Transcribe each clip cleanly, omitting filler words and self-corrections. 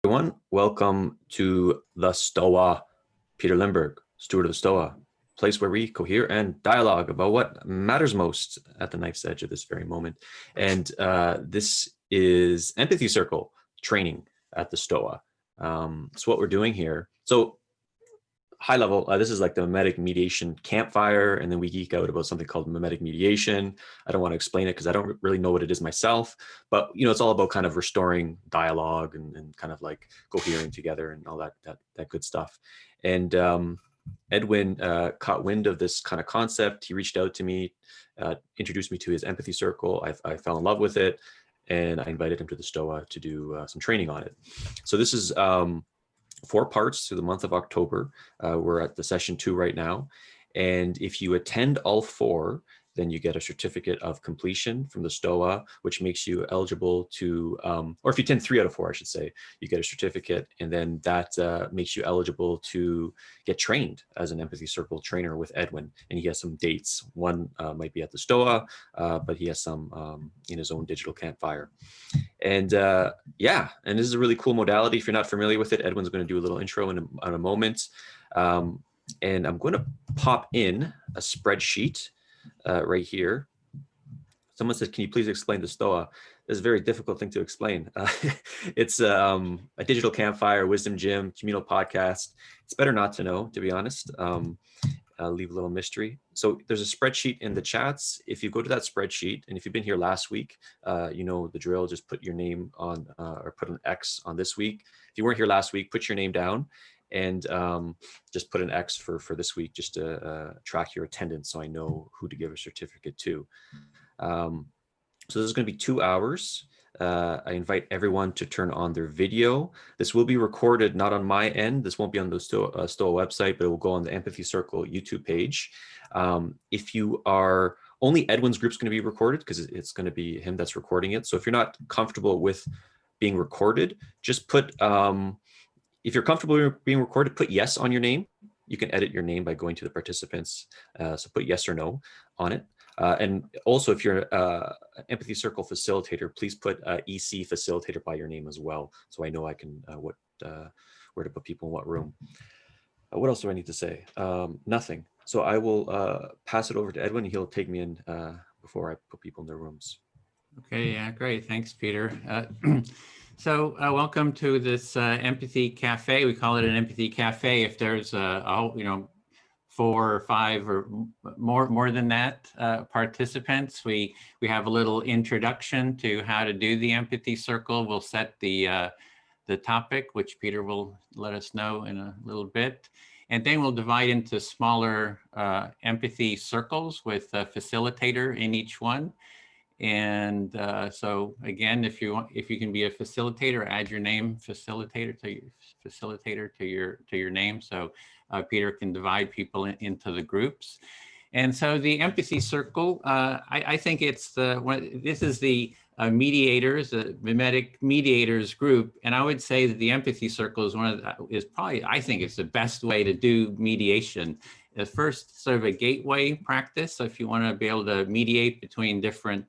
Everyone, welcome to the Stoa. Peter Lindbergh, steward of the Stoa, place where we cohere and dialogue about what matters most at the knife's edge of this very moment. And this is Empathy Circle training at the Stoa. It's what we're doing here. So high level, this is like the Memetic Mediation Campfire, and then we geek out about something called Memetic Mediation. I don't want to explain it because I don't really know what it is myself, but it's all about kind of restoring dialogue and kind of like cohering together and all that good stuff. And Edwin caught wind of this kind of concept. He reached out to me, introduced me to his Empathy Circle. I fell in love with it, and I invited him to the Stoa to do some training on it. So this is 4 parts through the month of October. We're at the session 2 right now. And if you attend all 4, then you get a certificate of completion from the Stoa, which makes you eligible to, or if you attend 3 out of 4, I should say, you get a certificate. And then that makes you eligible to get trained as an Empathy Circle trainer with Edwin. And he has some dates. One might be at the Stoa, but he has some in his own digital campfire. And yeah, and this is a really cool modality. If you're not familiar with it, Edwin's going to do a little intro in a moment. And I'm going to pop in a spreadsheet right here. Someone said, can you please explain the Stoa? It's a very difficult thing to explain. It's a digital campfire, wisdom gym, communal podcast. It's better not to know, to be honest. Leave a little mystery. So there's a spreadsheet in the chats. If you go to that spreadsheet, and if you've been here last week, you know the drill. Just put your name on, or put an X on this week. If you weren't here last week, put your name down and just put an X for this week, just to track your attendance so I know who to give a certificate to. So this is going to be 2 hours. I invite everyone to turn on their video. This will be recorded, not on my end. This won't be on the Stoa website, but it will go on the Empathy Circle YouTube page. If you are, only Edwin's group's going to be recorded because it's going to be him that's recording it. So if you're not comfortable with being recorded, just put, if you're comfortable being recorded, put yes on your name. You can edit your name by going to the participants. So put yes or no on it. And also, if you're an Empathy Circle facilitator, please put EC facilitator by your name as well, so I know I can where to put people in what room. What else do I need to say? Nothing. So I will pass it over to Edwin. He'll take me in before I put people in their rooms. Okay, yeah, great. Thanks, Peter. So welcome to this Empathy Cafe. We call it an Empathy Cafe. If there's 4 or 5 or more than that participants, we have a little introduction to how to do the Empathy Circle. We'll set the topic, which Peter will let us know in a little bit. And then we'll divide into smaller empathy circles with a facilitator in each one. And so again, if you can be a facilitator, add your name facilitator to your name, so Peter can divide people into the groups. And so the Empathy Circle, I think it's this is the mediators, the Memetic Mediators group, and I would say that the Empathy Circle is probably, I think it's the best way to do mediation. The first sort of a gateway practice. So if you want to be able to mediate between different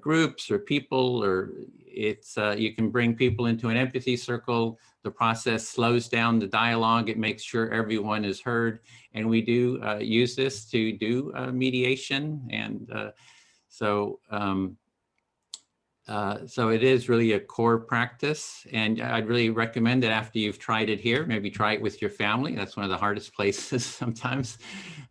groups or people, or it's you can bring people into an Empathy Circle. The process slows down the dialogue. It makes sure everyone is heard, and we do use this to do mediation. And so it is really a core practice, and I'd really recommend that after you've tried it here, maybe try it with your family. That's one of the hardest places sometimes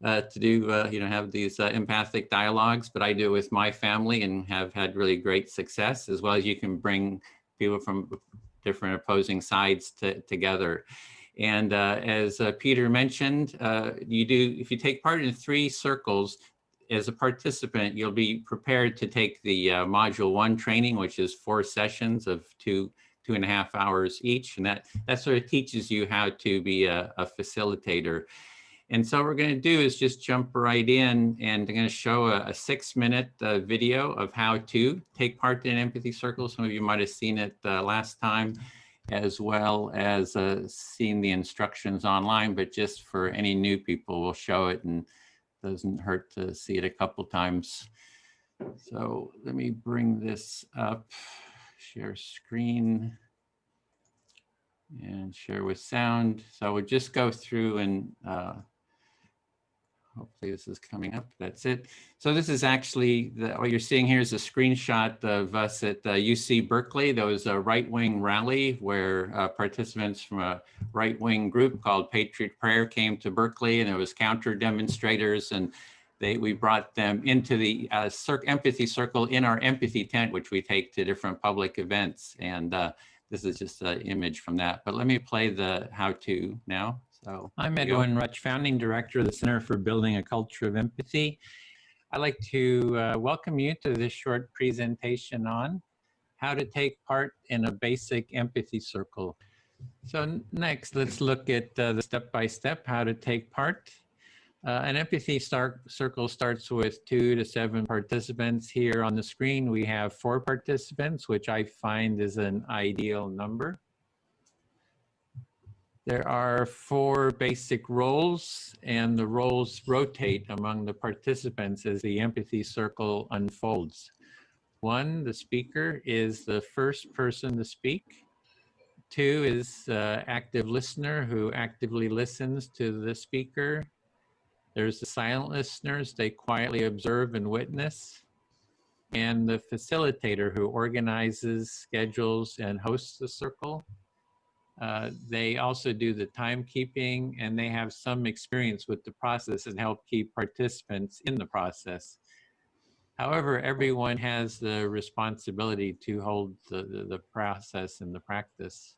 to do, have these empathic dialogues, but I do it with my family and have had really great success, as well as you can bring people from different opposing sides together. And as Peter mentioned, if you take part in 3 circles, as a participant, you'll be prepared to take the module 1 training, which is 4 sessions of 2.5 hours each. And that sort of teaches you how to be a facilitator. And so what we're going to do is just jump right in, and I'm going to show a 6-minute video of how to take part in an Empathy Circle. Some of you might have seen it last time, as well as seeing the instructions online, but just for any new people, we'll show it, and doesn't hurt to see it a couple times. So let me bring this up, share screen. and share with sound. So we'll just go through and hopefully this is coming up. That's it. So this is actually, what you're seeing here is a screenshot of us at UC Berkeley. There was a right-wing rally where participants from a right-wing group called Patriot Prayer came to Berkeley, and there was counter demonstrators, and we brought them into the empathy circle in our empathy tent, which we take to different public events. And this is just an image from that. But let me play the how-to now. So I'm Edwin Rutch, founding director of the Center for Building a Culture of Empathy. I'd like to welcome you to this short presentation on how to take part in a basic empathy circle. So next, let's look at the step-by-step how to take part. An empathy circle starts with 2 to 7 participants. Here on the screen, we have 4 participants, which I find is an ideal number. There are 4 basic roles, and the roles rotate among the participants as the empathy circle unfolds. 1, the speaker is the first person to speak. 2 is active listener who actively listens to the speaker. There's the silent listeners, they quietly observe and witness. And the facilitator who organizes, schedules, and hosts the circle. They also do the timekeeping, and they have some experience with the process and help keep participants in the process. However, everyone has the responsibility to hold the process and the practice.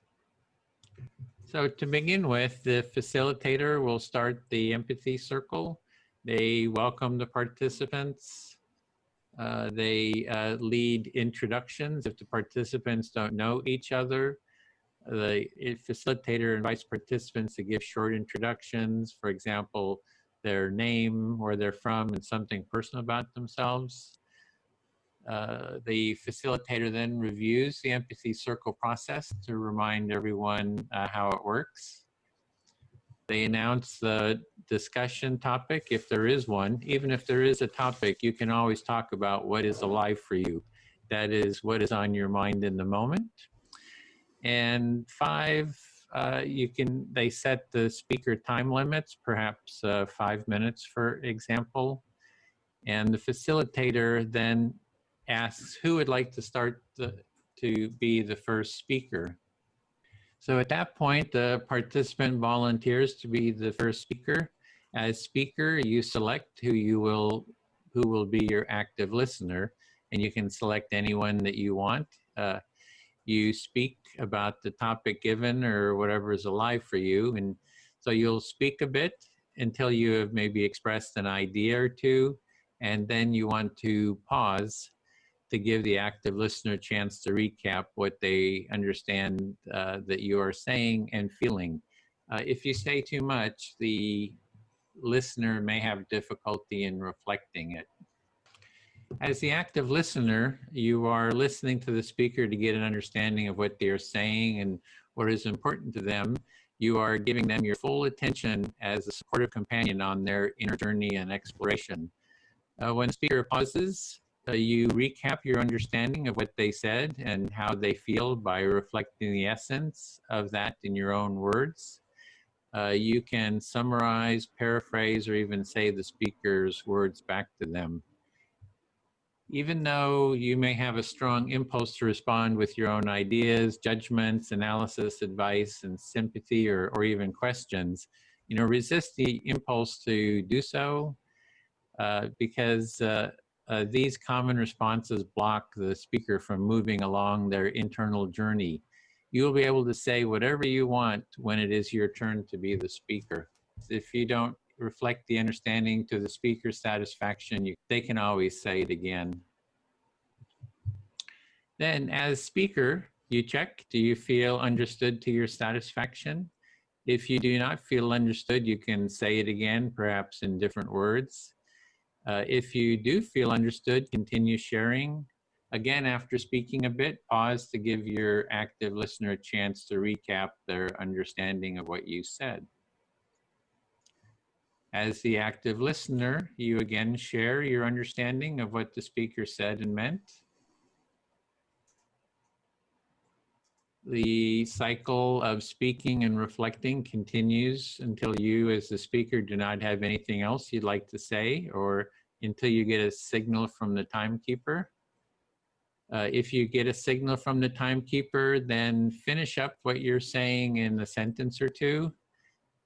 So to begin with, the facilitator will start the empathy circle. They welcome the participants. They lead introductions if the participants don't know each other. The facilitator invites participants to give short introductions, for example, their name, where they're from, and something personal about themselves. The facilitator then reviews the empathy circle process to remind everyone how it works. They announce the discussion topic, if there is one. Even if there is a topic, you can always talk about what is alive for you. That is what is on your mind in the moment. And 5, they set the speaker time limits, perhaps 5 minutes, for example. And the facilitator then asks who would like to start to be the first speaker. So at that point, the participant volunteers to be the first speaker. As speaker, you select who will be your active listener, and you can select anyone that you want. You speak about the topic given or whatever is alive for you. And so you'll speak a bit until you have maybe expressed an idea or two. And then you want to pause to give the active listener a chance to recap what they understand that you are saying and feeling. If you say too much, the listener may have difficulty in reflecting it. As the active listener, you are listening to the speaker to get an understanding of what they're saying and what is important to them. You are giving them your full attention as a supportive companion on their inner journey and exploration. When the speaker pauses, you recap your understanding of what they said and how they feel by reflecting the essence of that in your own words. You can summarize, paraphrase, or even say the speaker's words back to them. Even though you may have a strong impulse to respond with your own ideas, judgments, analysis, advice, and sympathy, or even questions, resist the impulse to do so because these common responses block the speaker from moving along their internal journey. You will be able to say whatever you want when it is your turn to be the speaker. If you don't reflect the understanding to the speaker's satisfaction, they can always say it again. Then as speaker, you check, do you feel understood to your satisfaction? If you do not feel understood, you can say it again, perhaps in different words. If you do feel understood, continue sharing. Again, after speaking a bit, pause to give your active listener a chance to recap their understanding of what you said. As the active listener, you again share your understanding of what the speaker said and meant. The cycle of speaking and reflecting continues until you as the speaker do not have anything else you'd like to say, or until you get a signal from the timekeeper. If you get a signal from the timekeeper, then finish up what you're saying in a sentence or two.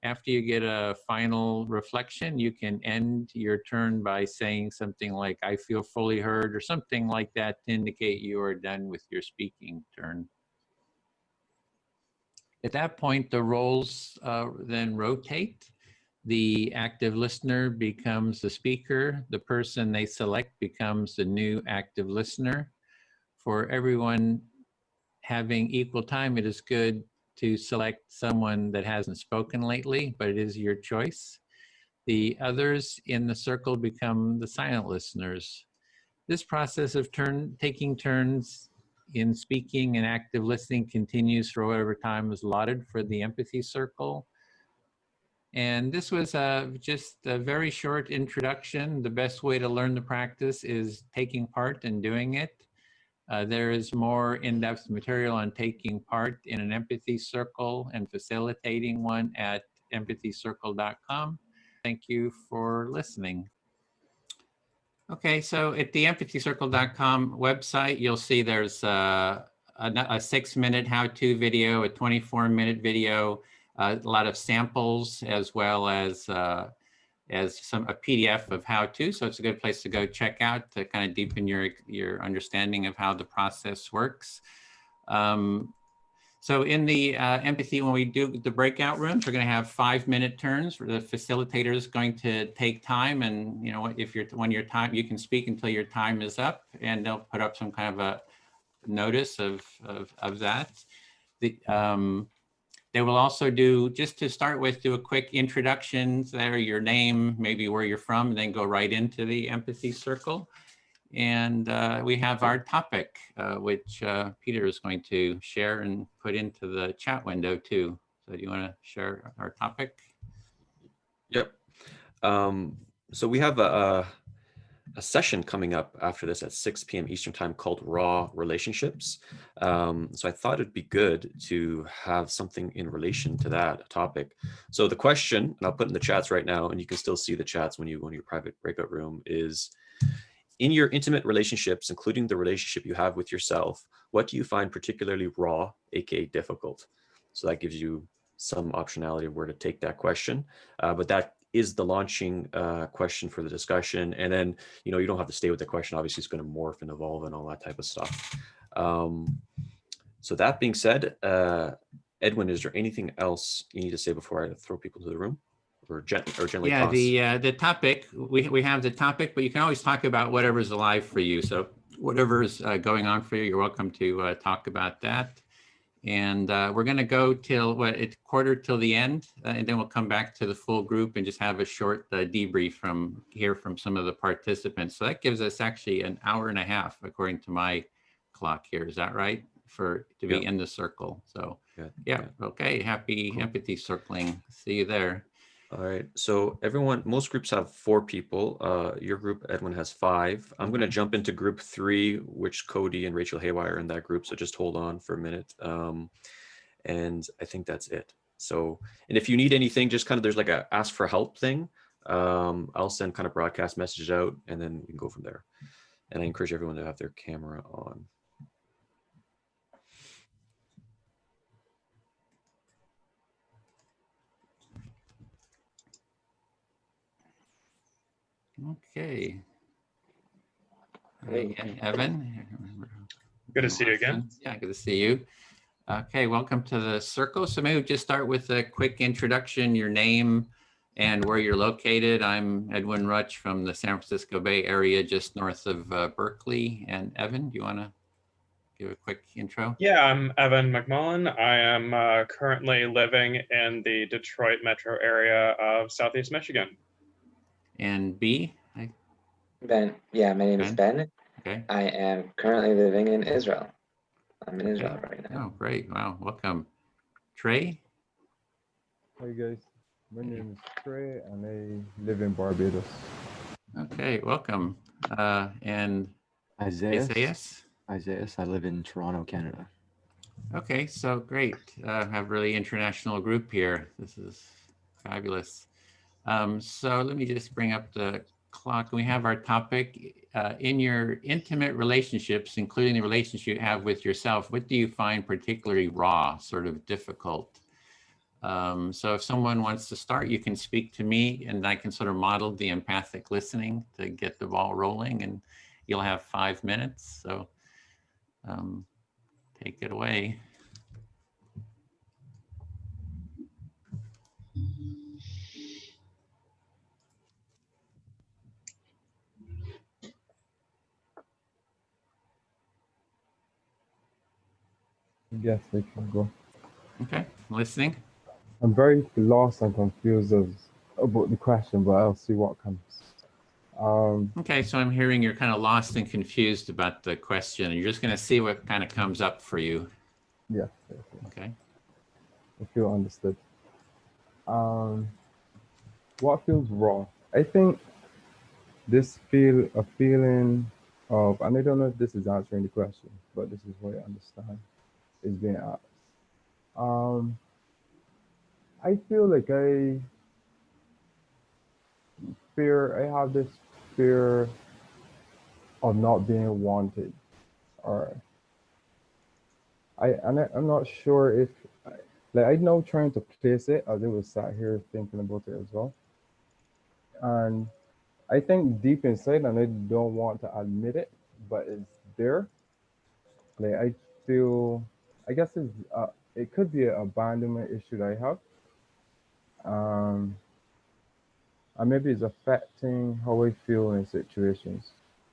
After you get a final reflection, you can end your turn by saying something like, I feel fully heard, or something like that to indicate you are done with your speaking turn. At that point, the roles then rotate. The active listener becomes the speaker. The person they select becomes the new active listener. For everyone having equal time, it is good to select someone that hasn't spoken lately, but it is your choice. The others in the circle become the silent listeners. This process of taking turns in speaking and active listening continues for whatever time is allotted for the empathy circle. And this was just a very short introduction. The best way to learn the practice is taking part and doing it. There is more in-depth material on taking part in an empathy circle and facilitating one at empathycircle.com. Thank you for listening. Okay, so at the empathycircle.com website, you'll see there's a 6-minute how-to video, a 24-minute video, a lot of samples, as well as a PDF of how-to. So it's a good place to go check out to kind of deepen your understanding of how the process works. So in the empathy, when we do the breakout rooms, we're going to have 5-minute turns where the facilitator is going to take time, and if when your time, you can speak until your time is up, and they'll put up some kind of a notice of that. They will also do, just to start with, do a quick introduction there, your name, maybe where you're from, and then go right into the empathy circle. And we have our topic, which Peter is going to share and put into the chat window too. So do you want to share our topic? Yep. So we have a session coming up after this at 6 p.m. Eastern time called Raw Relationships. So I thought it'd be good to have something in relation to that topic. So the question, and I'll put in the chats right now, and you can still see the chats when you go to your private breakout room, is, in your intimate relationships, including the relationship you have with yourself, what do you find particularly raw, aka difficult? So that gives you some optionality of where to take that question. But that is the launching question for the discussion. And then, you don't have to stay with the question. Obviously, it's going to morph and evolve and all that type of stuff. So that being said, Edwin, is there anything else you need to say before I throw people to the room? Or gently yeah, toss? the topic, we have the topic, but you can always talk about whatever's alive for you. So whatever's going on for you, you're welcome to talk about that. And we're going to go till it's quarter till the end, and then we'll come back to the full group and just have a short debrief from some of the participants. So that gives us actually an hour and a half, according to my clock here. Is that right? To be in the circle. So yeah. Okay. Happy empathy circling. See you there. All right. So most groups have 4 people. Your group, Edwin, has 5. I'm going to jump into group 3, which Cody and Rachel Haywire are in that group. So just hold on for a minute. And I think that's it. So, and if you need anything, just kind of, there's like a ask for help thing. I'll send kind of broadcast messages out, and then we can go from there. And I encourage everyone to have their camera on. Okay. Hey, Evan. Good to see you again. Yeah, good to see you. Okay, welcome to the circle. So maybe just start with a quick introduction, your name and where you're located. I'm Edwin Rutch from the San Francisco Bay Area, just north of Berkeley. And Evan, do you want to give a quick intro? Yeah, I'm Evan McMullen. I am currently living in the Detroit metro area of Southeast Michigan. And B? Ben. Yeah, my name is Ben. Okay. I am currently living in Israel. I'm in Israel right now. Oh, great. Wow. Welcome. Trey? Hi, guys. My name is Trey, and I live in Barbados. Okay. Welcome. And Isaiah. Isaiah? I live in Toronto, Canada. Okay, so great. Have a really international group here. This is fabulous. So let me just bring up the clock. We have our topic. In your intimate relationships, including the relationship you have with yourself, what do you find particularly raw, sort of difficult? So if someone wants to start, you can speak to me and I can sort of model the empathic listening to get the ball rolling, and you'll have 5 minutes. So take it away. Yes, I can go. Okay, listening. I'm very lost and confused about the question, but I'll see what comes. Okay, so I'm hearing you're kind of lost and confused about the question. You're just going to see what kind of comes up for you. Yes, Okay. I feel understood. What feels wrong? I think this feeling of, and I don't know if this is answering the question, but this is what I understand is being asked. I feel like I have this fear of not being wanted, or I'm not sure if, like, I know trying to place it as I was sat here thinking about it as well. And I think deep inside, and I don't want to admit it, but it's there. Like, I feel, I guess it could be an abandonment issue that I have. And maybe it's affecting how I feel in situations.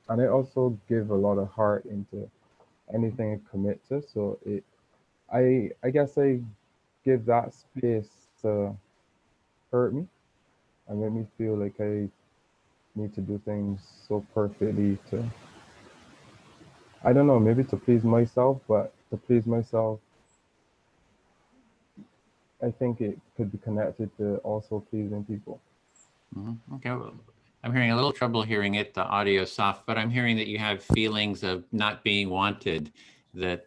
And I also give a lot of heart into anything I commit to. So I guess I give that space to hurt me and make me feel like I need to do things so perfectly to, I don't know, maybe to please myself, but to please myself, I think it could be connected to also pleasing people. Okay, well, I'm hearing a little trouble hearing it, the audio soft, but I'm hearing that you have feelings of not being wanted, that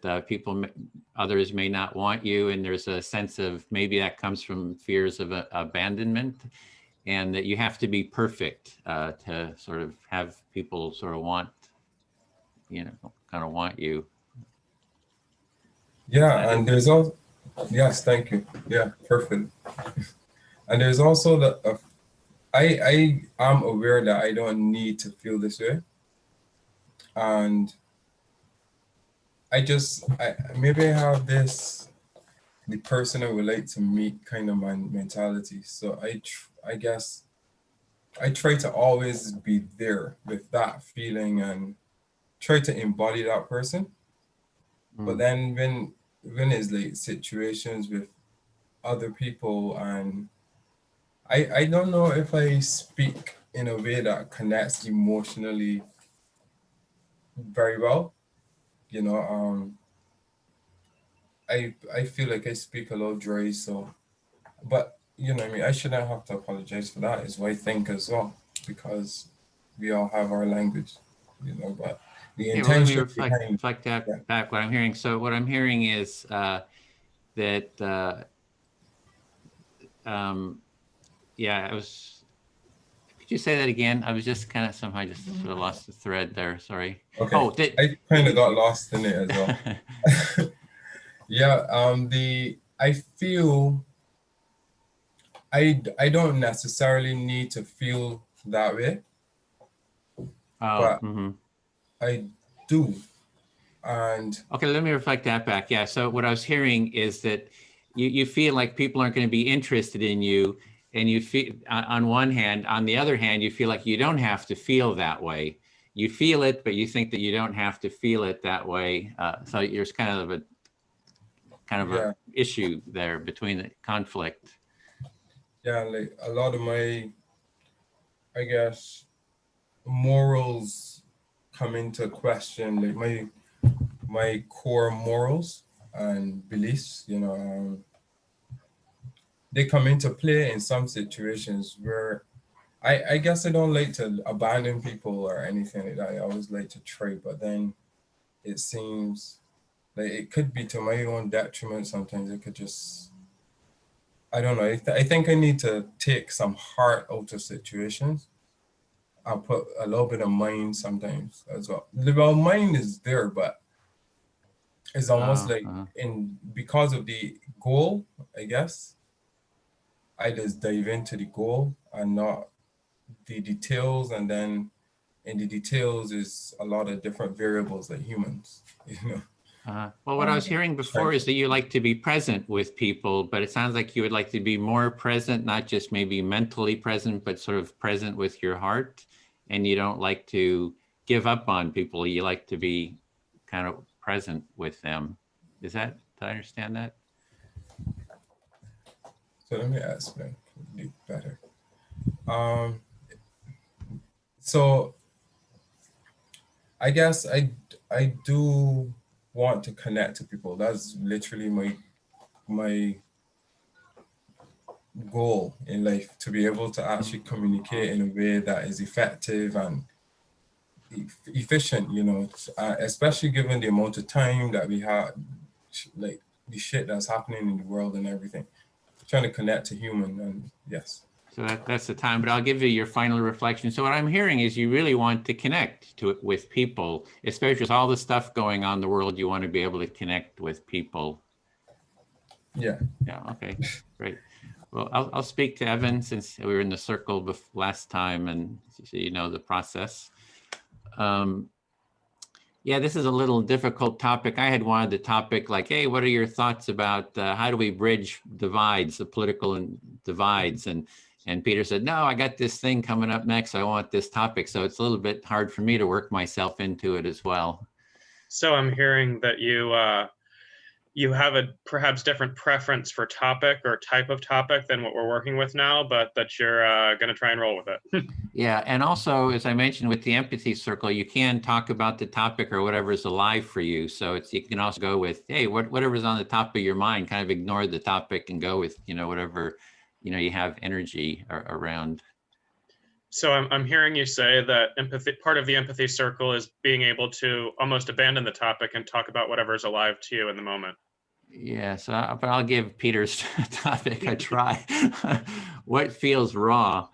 others may not want you, and there's a sense of maybe that comes from fears of abandonment, and that you have to be perfect to sort of have people sort of want, kind of want you. Yeah, and there's also, yes, thank you. Yeah, perfect. And there's also I am aware that I don't need to feel this way. And maybe I have the person I would like to meet kind of my mentality. So I guess I try to always be there with that feeling and try to embody that person. But then when it's like situations with other people, and I don't know if I speak in a way that connects emotionally very well. I feel like I speak a little dry, so, but what I mean, I shouldn't have to apologize for that, is what I think as well, because we all have our language, but the Yeah, well, let me intention behind, reflect that yeah. back what I'm hearing. So what I'm hearing is that, yeah, could you say that again? I was just kind of somehow just sort of lost the thread there. Sorry. Okay. Oh, I kind of got lost in it as well. Yeah. I feel I don't necessarily need to feel that way, but I do. And okay, let me reflect that back. Yeah. So what I was hearing is that you feel like people aren't going to be interested in you, and you feel on one hand. On the other hand, you feel like you don't have to feel that way. You feel it, but you think that you don't have to feel it that way. So there's kind of a issue there between the conflict. Yeah, like a lot of my, I guess, morals come into question, like my core morals and beliefs, they come into play in some situations where I guess I don't like to abandon people or anything like that. I always like to try, but then it seems Like it could be to my own detriment. Sometimes it could just, I don't know. I think I need to take some heart out of situations. I'll put a little bit of mind sometimes as well. Well, mind is there, but it's almost like because of the goal, I guess, I just dive into the goal and not the details. And then in the details is a lot of different variables like humans, you know. Well, what I was hearing before is that you like to be present with people, but it sounds like you would like to be more present, not just maybe mentally present, but sort of present with your heart. And you don't like to give up on people. You like to be kind of present with them. Did I understand that? So let me explain it better. So I guess I do want to connect to people. That's literally my goal in life, to be able to actually communicate in a way that is effective and efficient, you know, especially given the amount of time that we have, like the shit that's happening in the world and everything. Trying to connect to human, and yes. So that's the time, but I'll give you your final reflection. So what I'm hearing is you really want to connect with people, especially with all the stuff going on in the world. You want to be able to connect with people. Yeah. Yeah. Okay. Great. Well, I'll speak to Evan since we were in the circle last time, and so you know the process. Yeah, this is a little difficult topic. I had wanted the topic like, hey, what are your thoughts about how do we bridge divides, the political divides? And Peter said, no, I got this thing coming up next. I want this topic. So it's a little bit hard for me to work myself into it as well. So I'm hearing that you have a perhaps different preference for topic or type of topic than what we're working with now, but that you're going to try and roll with it. Yeah, and also, as I mentioned with the empathy circle, you can talk about the topic or whatever is alive for you. So you can also go with, hey, whatever's on the top of your mind, kind of ignore the topic and go with, you know, whatever, you know, you have energy around. So I'm hearing you say that empathy, part of the empathy circle is being able to almost abandon the topic and talk about whatever's alive to you in the moment. Yeah, so but I'll give Peter's topic a try. What feels raw?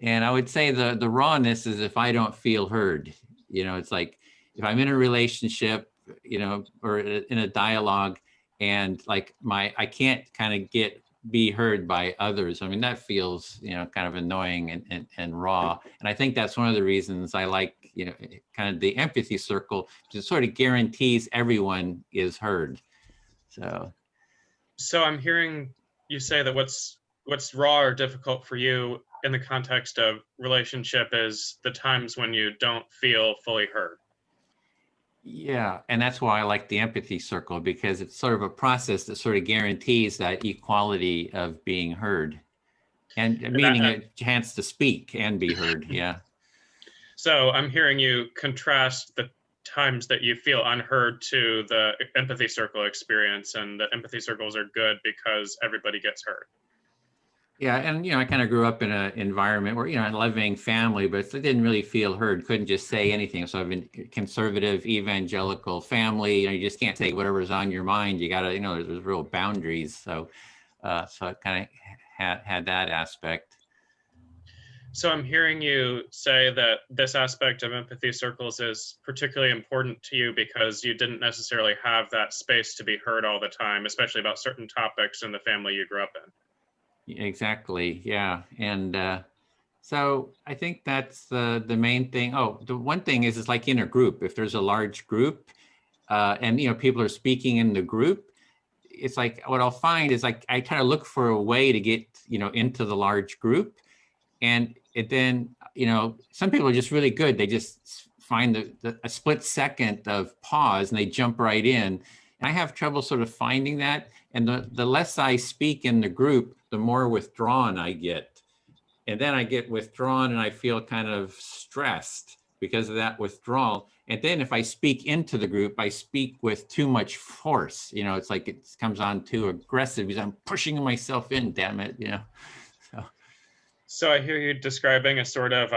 And I would say the rawness is if I don't feel heard. You know, it's like if I'm in a relationship, you know, or in a dialogue, and like I can't kind of be heard by others. I mean, that feels, you know, kind of annoying and raw. And I think that's one of the reasons I like, you know, kind of the empathy circle, because it sort of guarantees everyone is heard. So I'm hearing you say that what's raw or difficult for you in the context of relationship is the times when you don't feel fully heard. Yeah, and that's why I like the empathy circle, because it's sort of a process that sort of guarantees that equality of being heard and meaning a chance to speak and be heard. Yeah. So I'm hearing you contrast the times that you feel unheard to the empathy circle experience, and the empathy circles are good because everybody gets heard. Yeah, and you know, I kind of grew up in an environment where, you know, a loving family, but I didn't really feel heard, couldn't just say anything. So I've been conservative, evangelical family, you know, you just can't say whatever's on your mind. You gotta, you know, there's real boundaries. So so it kind of had that aspect. So I'm hearing you say that this aspect of empathy circles is particularly important to you because you didn't necessarily have that space to be heard all the time, especially about certain topics in the family you grew up in. Exactly. Yeah. And so I think that's the main thing. Oh, the one thing is like in a group, if there's a large group and, you know, people are speaking in the group, it's like what I'll find is like I kind of look for a way to get, you know, into the large group. And then, you know, some people are just really good. They just find a split second of pause and they jump right in. And I have trouble sort of finding that. And the less I speak in the group, the more withdrawn I get. And then I get withdrawn and I feel kind of stressed because of that withdrawal. And then if I speak into the group, I speak with too much force. You know, it's like it comes on too aggressive because I'm pushing myself in, damn it, you know. So I hear you describing a sort of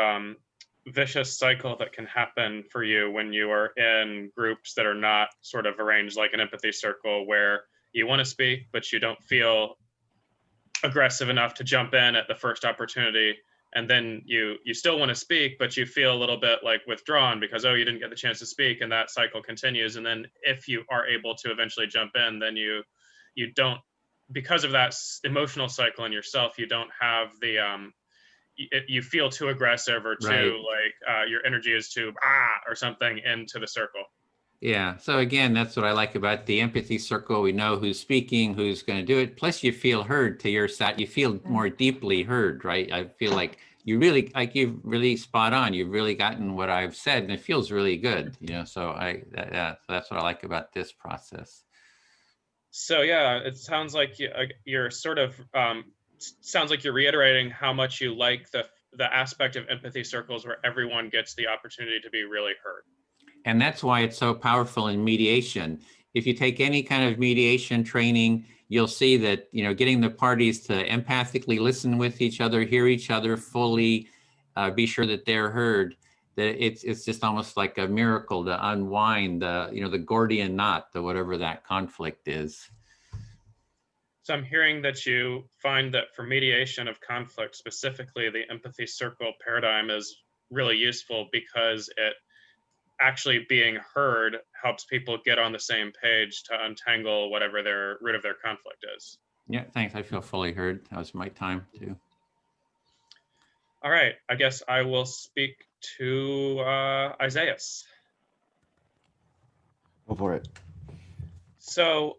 vicious cycle that can happen for you when you are in groups that are not sort of arranged like an empathy circle, where you want to speak, but you don't feel aggressive enough to jump in at the first opportunity. And then you still want to speak, but you feel a little bit like withdrawn because, oh, you didn't get the chance to speak, and that cycle continues. And then if you are able to eventually jump in, then you don't, because of that emotional cycle in yourself, you don't have the, you feel too aggressive or too Right. like your energy is too or something into the circle. Yeah. So again, that's what I like about the empathy circle. We know who's speaking, who's going to do it. Plus, you feel heard to your side. You feel more deeply heard, right? I feel like you've really spot on. You've really gotten what I've said, and it feels really good. So that's what I like about this process. So yeah, it sounds like you're sort of sounds like you're reiterating how much you like the aspect of empathy circles where everyone gets the opportunity to be really heard. And that's why it's so powerful in mediation. If you take any kind of mediation training, you'll see that, getting the parties to empathically listen with each other, hear each other fully, be sure that they're heard, that it's just almost like a miracle to unwind the Gordian knot, the whatever that conflict is. So I'm hearing that you find that for mediation of conflict, specifically the empathy circle paradigm is really useful because it actually being heard helps people get on the same page to untangle whatever their root of their conflict is. Yeah, thanks. I feel fully heard. That was my time too. All right, I guess I will speak to Isaiah. Go for it. So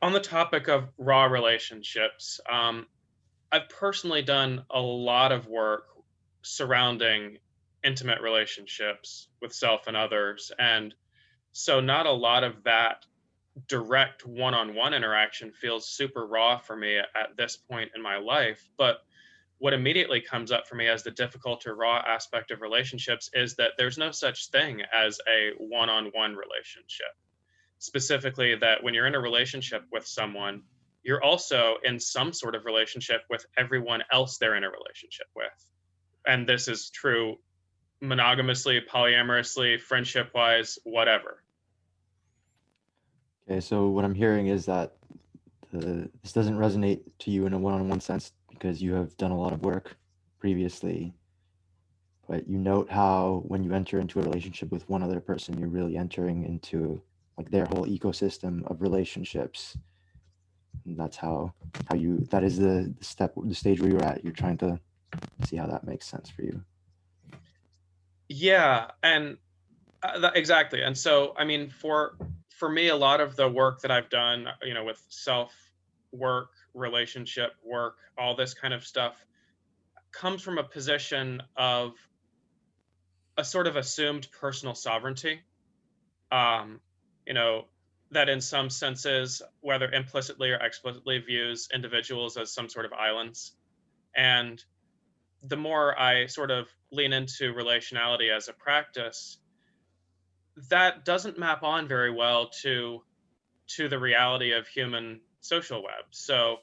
on the topic of raw relationships, I've personally done a lot of work surrounding intimate relationships with self and others. And so not a lot of that direct one-on-one interaction feels super raw for me at this point in my life. But what immediately comes up for me as the difficult or raw aspect of relationships is that there's no such thing as a one-on-one relationship. Specifically, that when you're in a relationship with someone, you're also in some sort of relationship with everyone else they're in a relationship with. And this is true monogamously, polyamorously, friendship-wise, whatever. Okay, so what I'm hearing is that this doesn't resonate to you in a one-on-one sense because you have done a lot of work previously, but you note how when you enter into a relationship with one other person, you're really entering into like their whole ecosystem of relationships. And that's that is the stage where you're at. You're trying to see how that makes sense for you. Yeah, and exactly. And so, I mean, for me, a lot of the work that I've done, with self work, relationship work, all this kind of stuff comes from a position of a sort of assumed personal sovereignty. That in some senses, whether implicitly or explicitly, views individuals as some sort of islands. And the more I sort of lean into relationality as a practice, that doesn't map on very well to the reality of human social web. So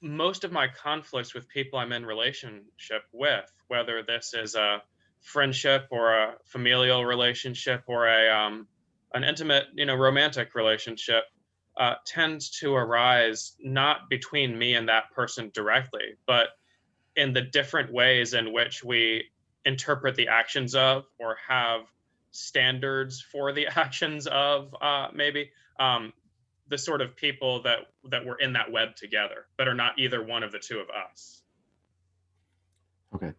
most of my conflicts with people I'm in relationship with, whether this is a friendship or a familial relationship or an intimate, romantic relationship, tends to arise not between me and that person directly, but in the different ways in which we interpret the actions of or have standards for the actions of maybe the sort of people that were in that web together, but are not either one of the two of us. Okay,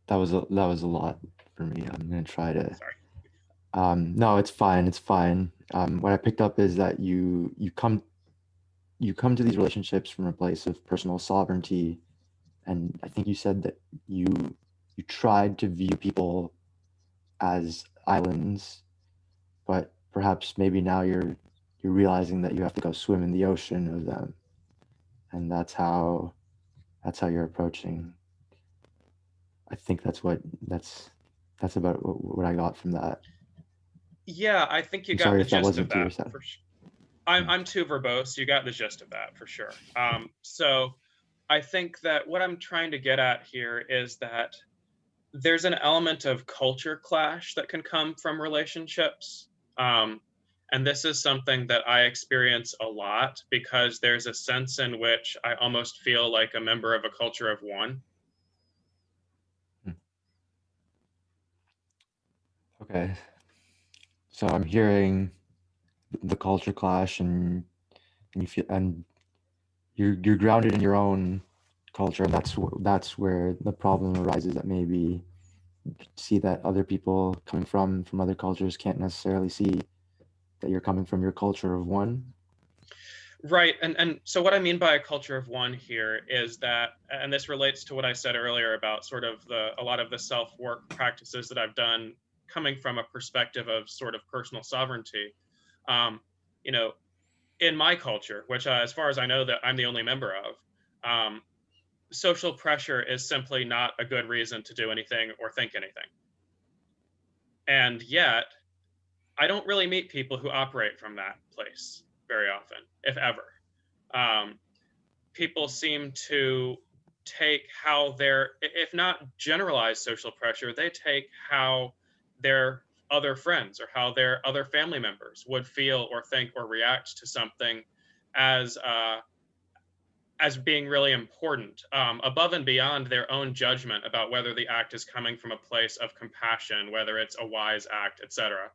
that was a lot for me. I'm gonna try to. Sorry. No, it's fine. It's fine. What I picked up is that you come to these relationships from a place of personal sovereignty, and I think you said that you tried to view people as islands, but perhaps maybe now you're realizing that you have to go swim in the ocean of them, and that's how you're approaching. I think that's about what I got from that. Yeah, I think you I'm got sorry the if that gist wasn't of that. clear, For sure. I'm too verbose. You got the gist of that for sure. So I think that what I'm trying to get at here is that there's an element of culture clash that can come from relationships. And this is something that I experience a lot because there's a sense in which I almost feel like a member of a culture of one. Okay. So I'm hearing the culture clash, and you feel, and you're grounded in your own culture, and that's where the problem arises. That maybe see that other people coming from other cultures can't necessarily see that you're coming from your culture of one. Right. And so what I mean by a culture of one here is that, and this relates to what I said earlier about sort of a lot of the self-work practices that I've done coming from a perspective of sort of personal sovereignty. You know, in my culture, which as far as I know that I'm the only member of, social pressure is simply not a good reason to do anything or think anything. And yet, I don't really meet people who operate from that place very often, if ever. People seem to take how their, if not generalized social pressure, they take how their other friends or how their other family members would feel or think or react to something as being really important, above and beyond their own judgment about whether the act is coming from a place of compassion, whether it's a wise act, etc.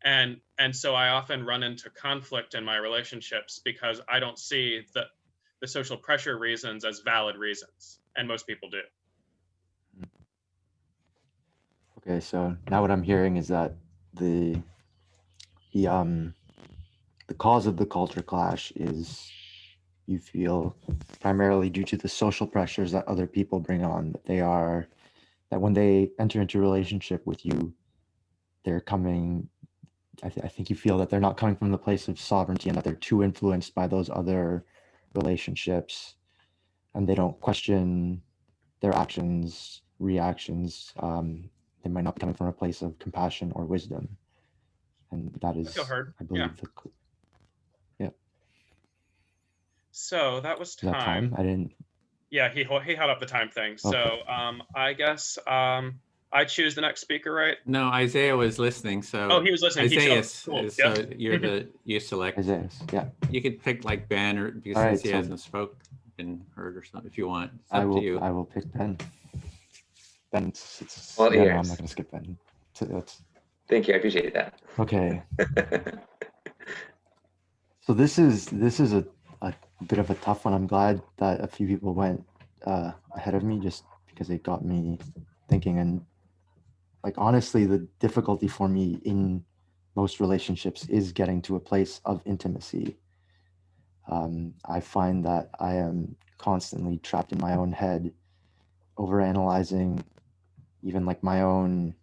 And so I often run into conflict in my relationships because I don't see the social pressure reasons as valid reasons, and most people do. Okay, so now what I'm hearing is that the cause of the culture clash is, you feel, primarily due to the social pressures that other people bring on, that when they enter into a relationship with you, they're coming, I think you feel that they're not coming from the place of sovereignty, and that they're too influenced by those other relationships, and they don't question their actions, reactions. They might not be coming from a place of compassion or wisdom. And that is, I feel heard. I believe, Yeah. So that was is that time? I didn't. Yeah, he held up the time thing. So Okay. I guess I choose the next speaker, right? No, Isaiah was listening. So Oh, he was listening. Isaiah, Cool. so Yep. you select. Isaiah, yeah. You could pick like Ben, or because All right, he so hasn't been heard or something. If you want, it's I up will. to you. I will pick Ben. Ben, All yeah, no, ears. I'm not going to skip Ben. Thank you. I appreciate that. Okay. So this is a bit of a tough one. I'm glad that a few people went ahead of me, just because it got me thinking. And like, honestly, the difficulty for me in most relationships is getting to a place of intimacy. I find that I am constantly trapped in my own head, overanalyzing even like my own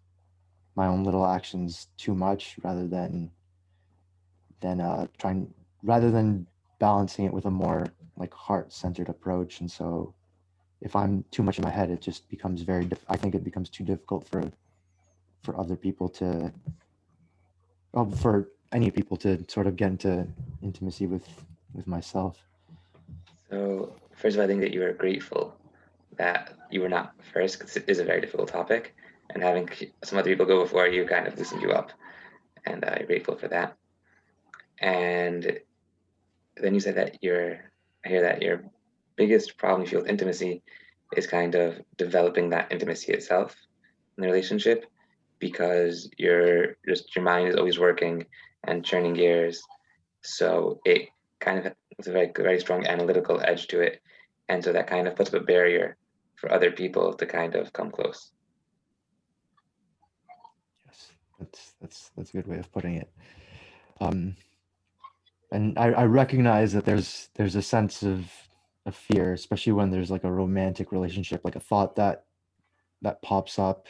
little actions too much, rather than balancing it with a more like heart-centered approach. And so if I'm too much in my head, it just becomes I think it becomes too difficult for other people to, well, for any people to sort of get into intimacy with myself. So first of all, I think that you are grateful that you were not first, because it is a very difficult topic, and having some other people go before you kind of loosened you up, and I'm grateful for that. And then you said that I hear that your biggest problem you feel with intimacy is kind of developing that intimacy itself in the relationship, because your mind is always working and churning gears. So it kind of has a very strong analytical edge to it. And so that kind of puts up a barrier for other people to kind of come close. Yes, that's a good way of putting it. And I recognize that there's a sense of fear, especially when there's like a romantic relationship, like a thought that pops up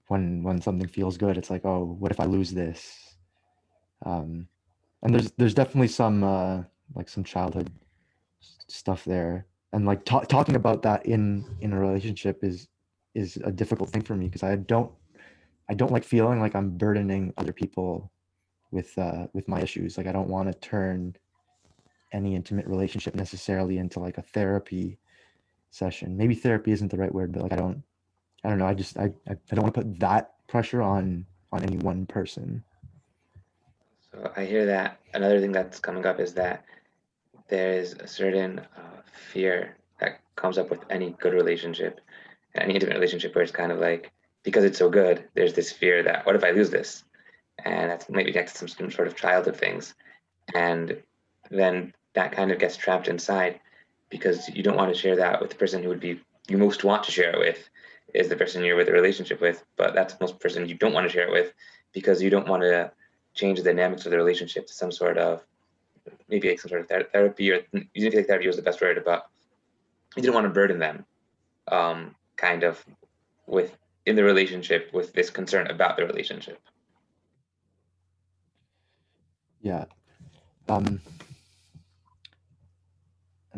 when something feels good. It's like, oh, what if I lose this? And there's definitely some like some childhood stuff there, and like talking about that in a relationship is a difficult thing for me, because I don't like feeling like I'm burdening other people with my issues. Like, I don't want to turn any intimate relationship necessarily into like a therapy session. Maybe therapy isn't the right word, but like I I don't know. I don't want to put that pressure on any one person. So I hear that. Another thing that's coming up is that there is a certain fear that comes up with any good relationship, any intimate relationship, where it's kind of like, because it's so good, there's this fear that, what if I lose this? And that's maybe connected to some sort of childhood things. And then that kind of gets trapped inside because you don't want to share that with the person who would be you most want to share it with is the person you're with a relationship with, but that's the most person you don't want to share it with because you don't want to change the dynamics of the relationship to some sort of maybe like some sort of therapy, or you didn't feel like therapy was the best word, but you didn't want to burden them kind of with in the relationship with this concern about the relationship. Yeah. And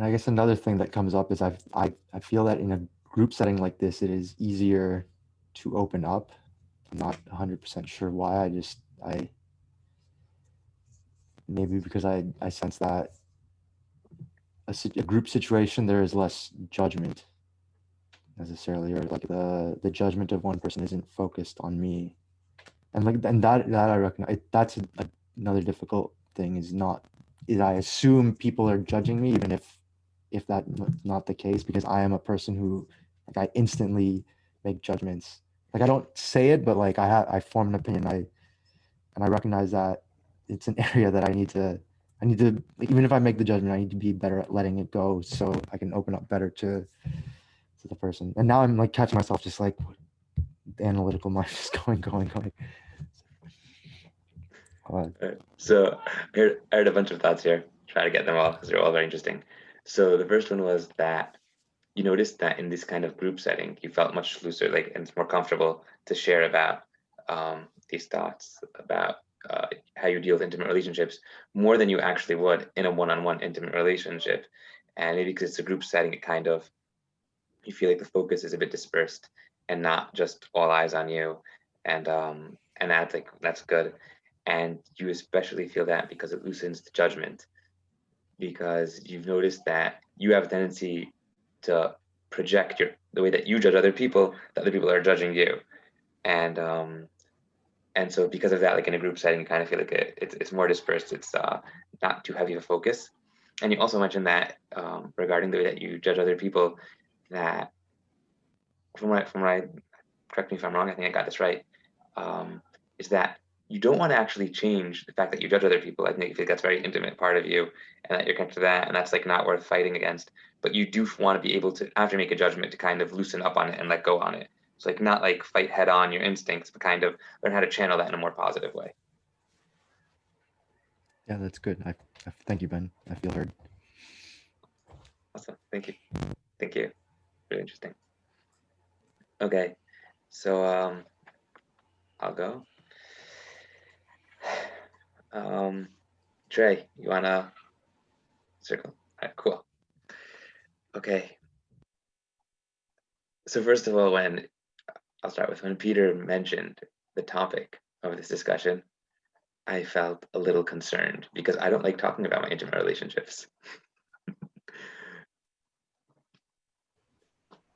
I guess another thing that comes up is I feel that in a group setting like this, it is easier to open up. I'm not 100% sure why. I maybe because I sense that a group situation, there is less judgment necessarily, or like the judgment of one person isn't focused on me. And like, and that I recognize that's another difficult thing is I assume people are judging me, even if that's not the case, because I am a person who like I instantly make judgments. Like I don't say it, but like I form an opinion. I recognize that it's an area that I need to like, even if I make the judgment, I need to be better at letting it go so I can open up better to the person. And now I'm like catching myself just like the analytical mind just going. So I heard a bunch of thoughts here. Try to get them all because they're all very interesting. So the first one was that you noticed that in this kind of group setting, you felt much looser, like, and it's more comfortable to share about these thoughts about how you deal with intimate relationships more than you actually would in a one-on-one intimate relationship. And maybe because it's a group setting, it kind of you feel like the focus is a bit dispersed and not just all eyes on you, and that's good. And you especially feel that because it loosens the judgment, because you've noticed that you have a tendency to project the way that you judge other people, that other people are judging you, and so because of that, like in a group setting, you kind of feel like it's more dispersed. It's not too heavy of a focus. And you also mentioned that regarding the way that you judge other people, that from what I correct me if I'm wrong, I think I got this right, is that you don't want to actually change the fact that you judge other people. I think you feel that's a very intimate part of you and that you're connected to that, and that's like not worth fighting against. But you do want to be able to, after you make a judgment, to kind of loosen up on it and let go on it. So like not like fight head on your instincts, but kind of learn how to channel that in a more positive way. Yeah, that's good. I thank you, Ben. I feel heard. Awesome. Thank you. Thank you. Really interesting. Okay. So I'll go. Trey, you wanna circle? All right, cool. Okay. So first of all, I'll start with when Peter mentioned the topic of this discussion, I felt a little concerned because I don't like talking about my intimate relationships.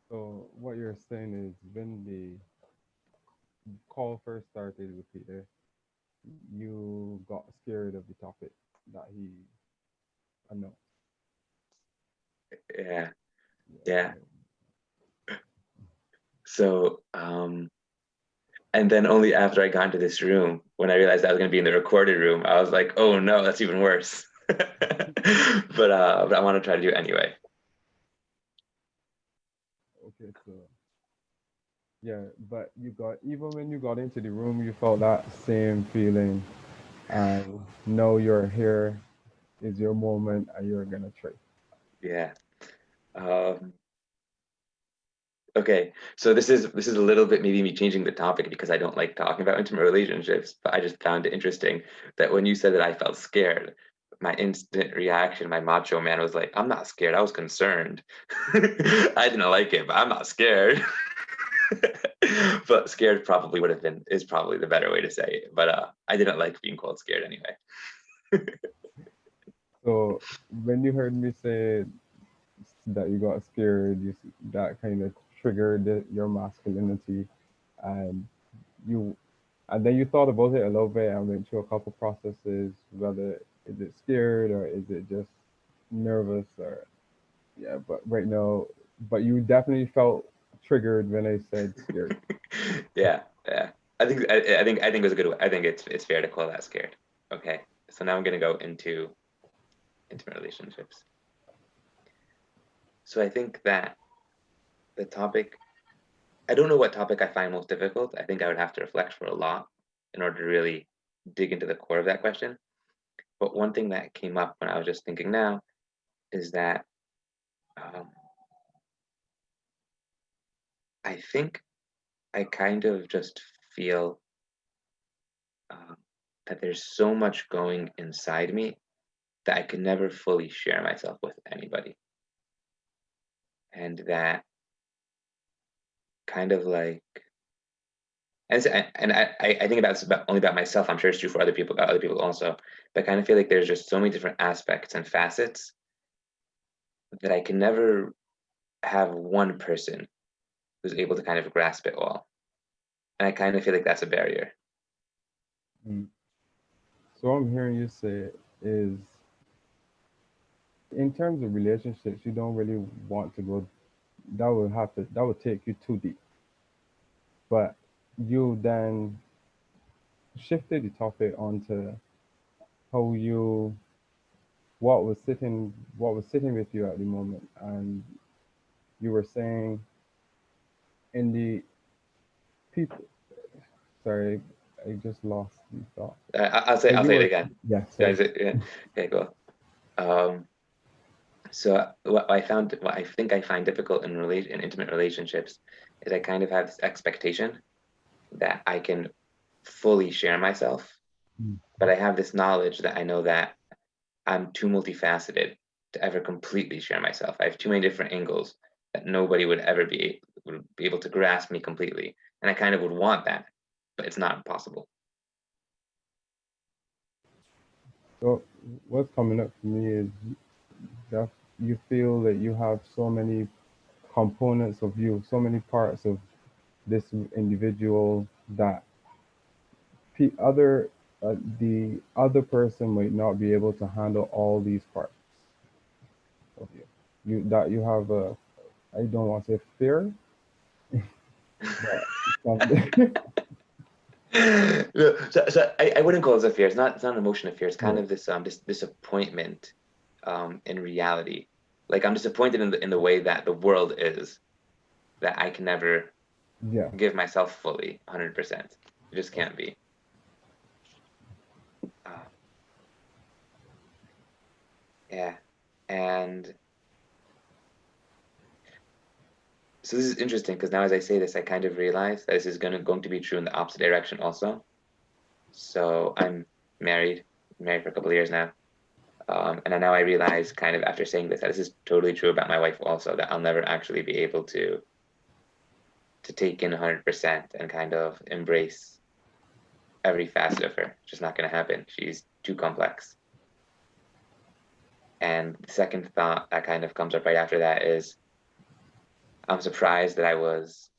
So what you're saying is when the call first started with Peter, you got scared of the topic that he announced. Yeah. Yeah. So and then only after I got into this room, when I realized I was going to be in the recorded room, I was like, oh no, that's even worse. But I want to try to do it anyway. Okay, so yeah, but even when you got into the room, you felt that same feeling, and now you're here, is your moment, and you're gonna try. Yeah. Okay, so this is a little bit maybe me changing the topic because I don't like talking about intimate relationships, but I just found it interesting that when you said that I felt scared, my instant reaction, my macho man was like, I'm not scared, I was concerned. I didn't like it, but I'm not scared. But scared probably is probably the better way to say it. But I didn't like being called scared anyway. So when you heard me say that you got scared, that kind of triggered your masculinity, and then you thought about it a little bit and went through a couple processes, whether is it scared or is it just nervous, or yeah, but right now, but you definitely felt triggered when I said scared. Yeah, yeah. I think it was a good way. I think it's fair to call that scared. Okay. So now I'm gonna go into intimate relationships. So I think that the topic, I don't know what topic I find most difficult. I think I would have to reflect for a lot in order to really dig into the core of that question. But one thing that came up when I was just thinking now is that I think I kind of just feel that there's so much going inside me that I can never fully share myself with anybody. And that kind of like, I think about only about myself. I'm sure it's true for other people also. But I kind of feel like there's just so many different aspects and facets that I can never have one person who's able to kind of grasp it all. And I kind of feel like that's a barrier. So what I'm hearing you say is, in terms of relationships, you don't really want to go, that would take you too deep. But you then shifted the topic onto how what was sitting with you at the moment, and you were saying in the people. Sorry, I just lost the thought. I'll say it again. Yeah. Okay, cool. So what I think I find difficult in intimate relationships is I kind of have this expectation that I can fully share myself, but I have this knowledge that I know that I'm too multifaceted to ever completely share myself. I have too many different angles that nobody would ever be able to grasp me completely, and I kind of would want that, but it's not possible. So what's coming up for me is that you feel that you have so many components of you, so many parts of this individual that the other person might not be able to handle all these parts of you. You have a, I don't want to say fear, So I wouldn't call it a fear. It's not an emotion of fear. It's kind of this disappointment in reality. Like I'm disappointed in the way that the world is, that I can never give myself fully 100%. It just can't be. Yeah, and so this is interesting because now as I say this, I kind of realize that this is going to be true in the opposite direction also. So I'm married for a couple of years now. And now I realize kind of after saying this, that this is totally true about my wife also, that I'll never actually be able to take in 100% and kind of embrace every facet of her. It's just not going to happen. She's too complex. And the second thought that kind of comes up right after that is, I'm surprised that I was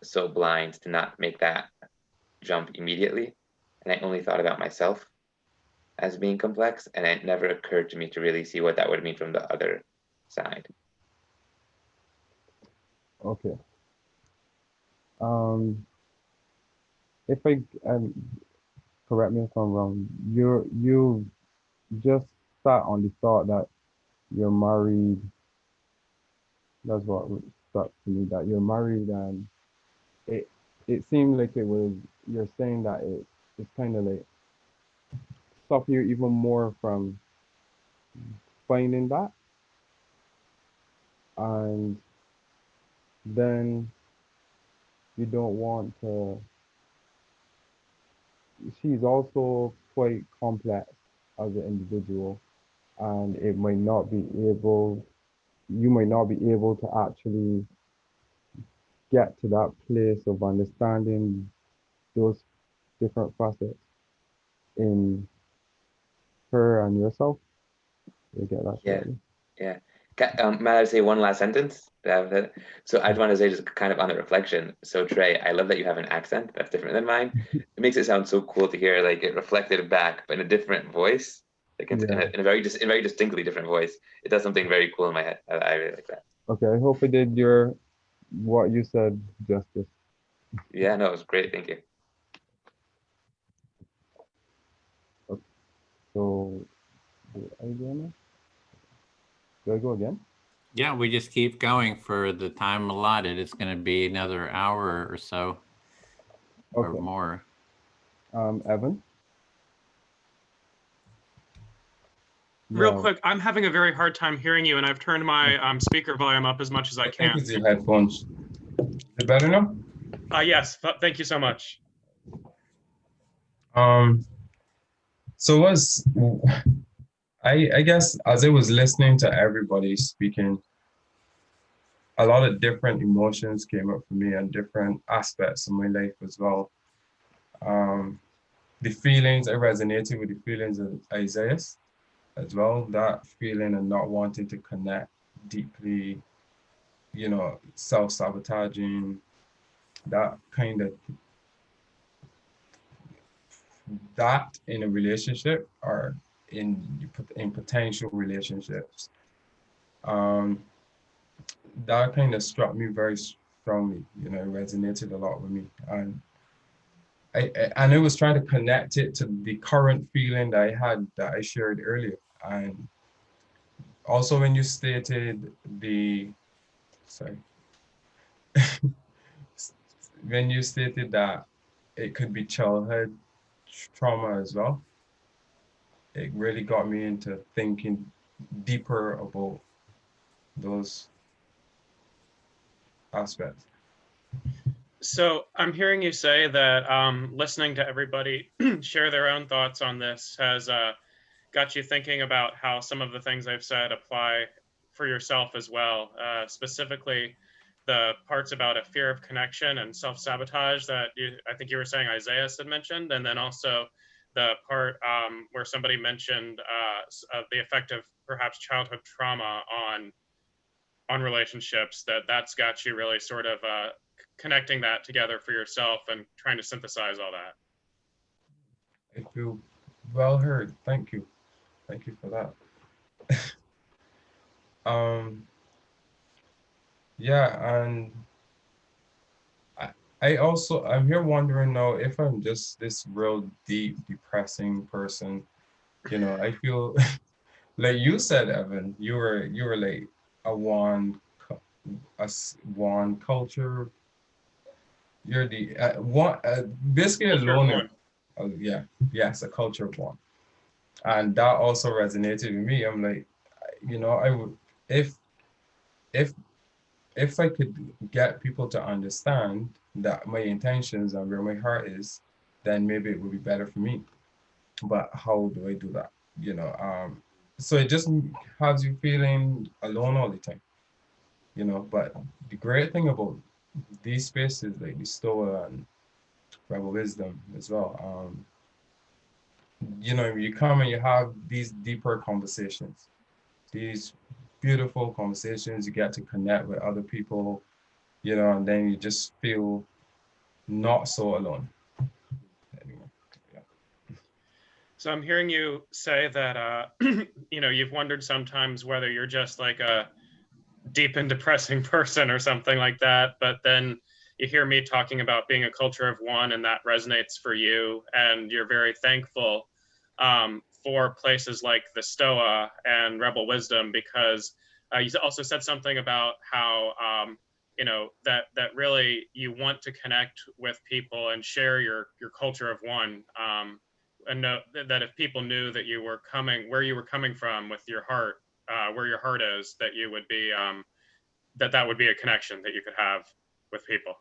so blind to not make that jump immediately. And I only thought about myself as being complex, and it never occurred to me to really see what that would mean from the other side. Okay. If I correct me if I'm wrong, you just sat on the thought that you're married. That's what stuck to me, that you're married, and it seemed like it was, you're saying that it's kind of like stop you even more from finding that, and then you don't want to. She's also quite complex as an individual, and you might not be able to actually get to that place of understanding those different facets in her and yourself. You get that? Yeah. Might I say one last sentence? So I'd want to say just kind of on the reflection. So Trey, I love that you have an accent that's different than mine. It makes it sound so cool to hear like it reflected back, but in a different voice, like in, Yeah. in a very distinctly different voice. It does something very cool in my head. I really like that. Okay, I hope I did what you said justice. Yeah, no, it was great. Thank you. So, do I go now? Do I go again? Yeah, we just keep going for the time allotted. It's going to be another hour or so or Okay. more. Evan? Real Yeah. quick, I'm having a very hard time hearing you, and I've turned my speaker volume up as much as I I think can. it's your headphones. Is it better now? Yes, thank you so much. So was I guess as I was listening to everybody speaking, a lot of different emotions came up for me and different aspects of my life as well. The feelings, I resonated with the feelings of Isaiah as well, that feeling of not wanting to connect deeply, you know, self-sabotaging, that kind of, that in a relationship or in potential relationships. That kind of struck me very strongly, you know, it resonated a lot with me. And I was trying to connect it to the current feeling that I had that I shared earlier. And also when you stated when you stated that it could be childhood trauma as well, it really got me into thinking deeper about those aspects. So I'm hearing you say that listening to everybody share their own thoughts on this has got you thinking about how some of the things I've said apply for yourself as well, specifically the parts about a fear of connection and self-sabotage that I think you were saying Isaiah had mentioned, and then also the part where somebody mentioned the effect of perhaps childhood trauma on relationships, that's got you really sort of connecting that together for yourself and trying to synthesize all that. I feel well heard. Thank you. Thank you for that. Yeah, and I'm here wondering now if I'm just this real deep, depressing person. You know, I feel like you said, Evan, you were like a one culture. You're the one basically a Culture of loner. one. Yeah, yes, a culture of one, and that also resonated with me. I'm like, you know, I would if if I could get people to understand that my intentions and where my heart is, then maybe it would be better for me. But how do I do that? You know, so it just has you feeling alone all the time, you know. But the great thing about these spaces like the Stoa and Rebel Wisdom as well, you know, you come and you have these deeper conversations, these beautiful conversations, you get to connect with other people, you know, and then you just feel not so alone anymore. Yeah. So I'm hearing you say that, you know, you've wondered sometimes whether you're just like a deep and depressing person or something like that, but then you hear me talking about being a culture of one, and that resonates for you, and you're very thankful for places like the Stoa and Rebel Wisdom, because you also said something about how you know that really you want to connect with people and share your culture of one, and know that if people knew that you were coming where you were coming from with your heart, where your heart is, that you would be that would be a connection that you could have with people.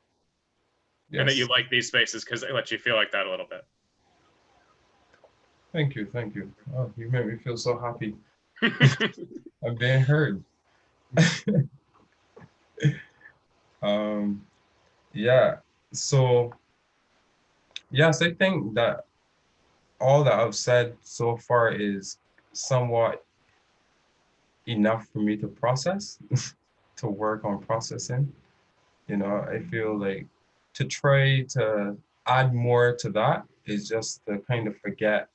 Yes. And that you like these spaces because they let you feel like that a little bit. Thank you. Thank you. Oh, you made me feel so happy. I'm being heard. Yeah. So, yes, I think that all that I've said so far is somewhat enough for me to process, to work on processing. You know, I feel like to try to add more to that is just to kind of forget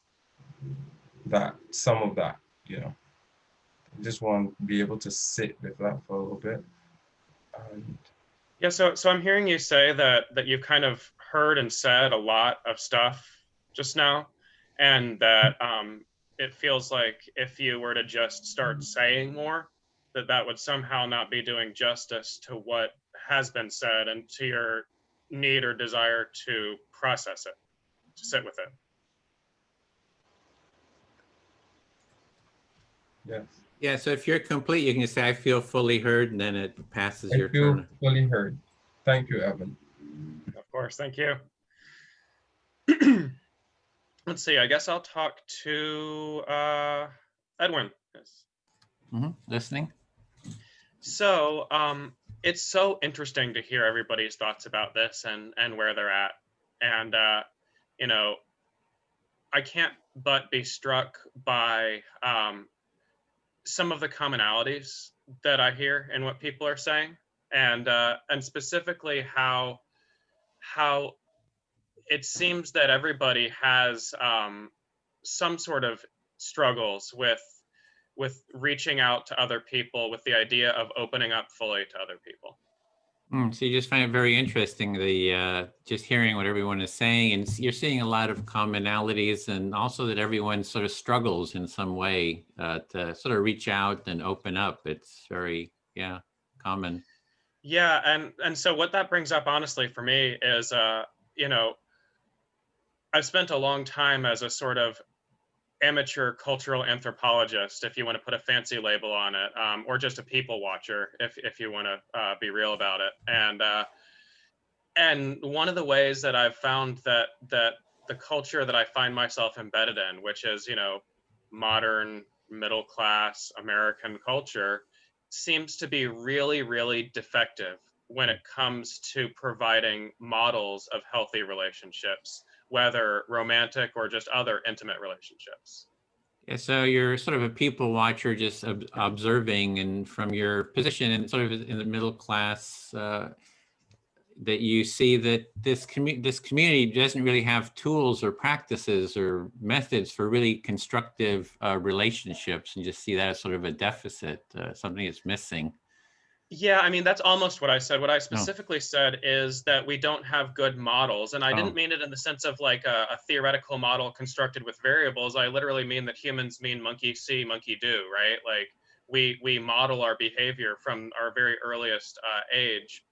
that some of that, you know. I just want to be able to sit with that for a little bit. And Yeah, so I'm hearing you say that you've kind of heard and said a lot of stuff just now, and that it feels like if you were to just start saying more, that would somehow not be doing justice to what has been said and to your need or desire to process it, to sit with it. yes, Yeah, so if you're complete, you can just say, I feel fully heard, and then it passes I your feel turn. fully heard. Thank you, Evan. Of course, thank you. Let's see, I guess I'll talk to Edwin. Yes. Listening. So it's so interesting to hear everybody's thoughts about this and where they're at. And, you know, I can't but be struck by some of the commonalities that I hear in what people are saying, and specifically how it seems that everybody has some sort of struggles with reaching out to other people, with the idea of opening up fully to other people. So you just find it very interesting, the just hearing what everyone is saying, and you're seeing a lot of commonalities, and also that everyone sort of struggles in some way to sort of reach out and open up. It's very, common. Yeah, and so what that brings up, honestly, for me is, you know, I've spent a long time as a sort of amateur cultural anthropologist, if you want to put a fancy label on it, or just a people watcher, if you want to be real about it. And one of the ways that I've found that the culture that I find myself embedded in, which is, you know, modern middle class American culture, seems to be really, really defective when it comes to providing models of healthy relationships, whether romantic or just other intimate relationships. Yeah, so you're sort of a people watcher, just observing, and from your position and sort of in the middle class, that you see that this community doesn't really have tools or practices or methods for really constructive relationships, and just see that as sort of a deficit, something that's missing. Yeah, I mean, that's almost what I said. What I specifically said is that we don't have good models. And I didn't mean it in the sense of like a theoretical model constructed with variables. I literally mean that humans mean monkey see, monkey do, right? Like we model our behavior from our very earliest age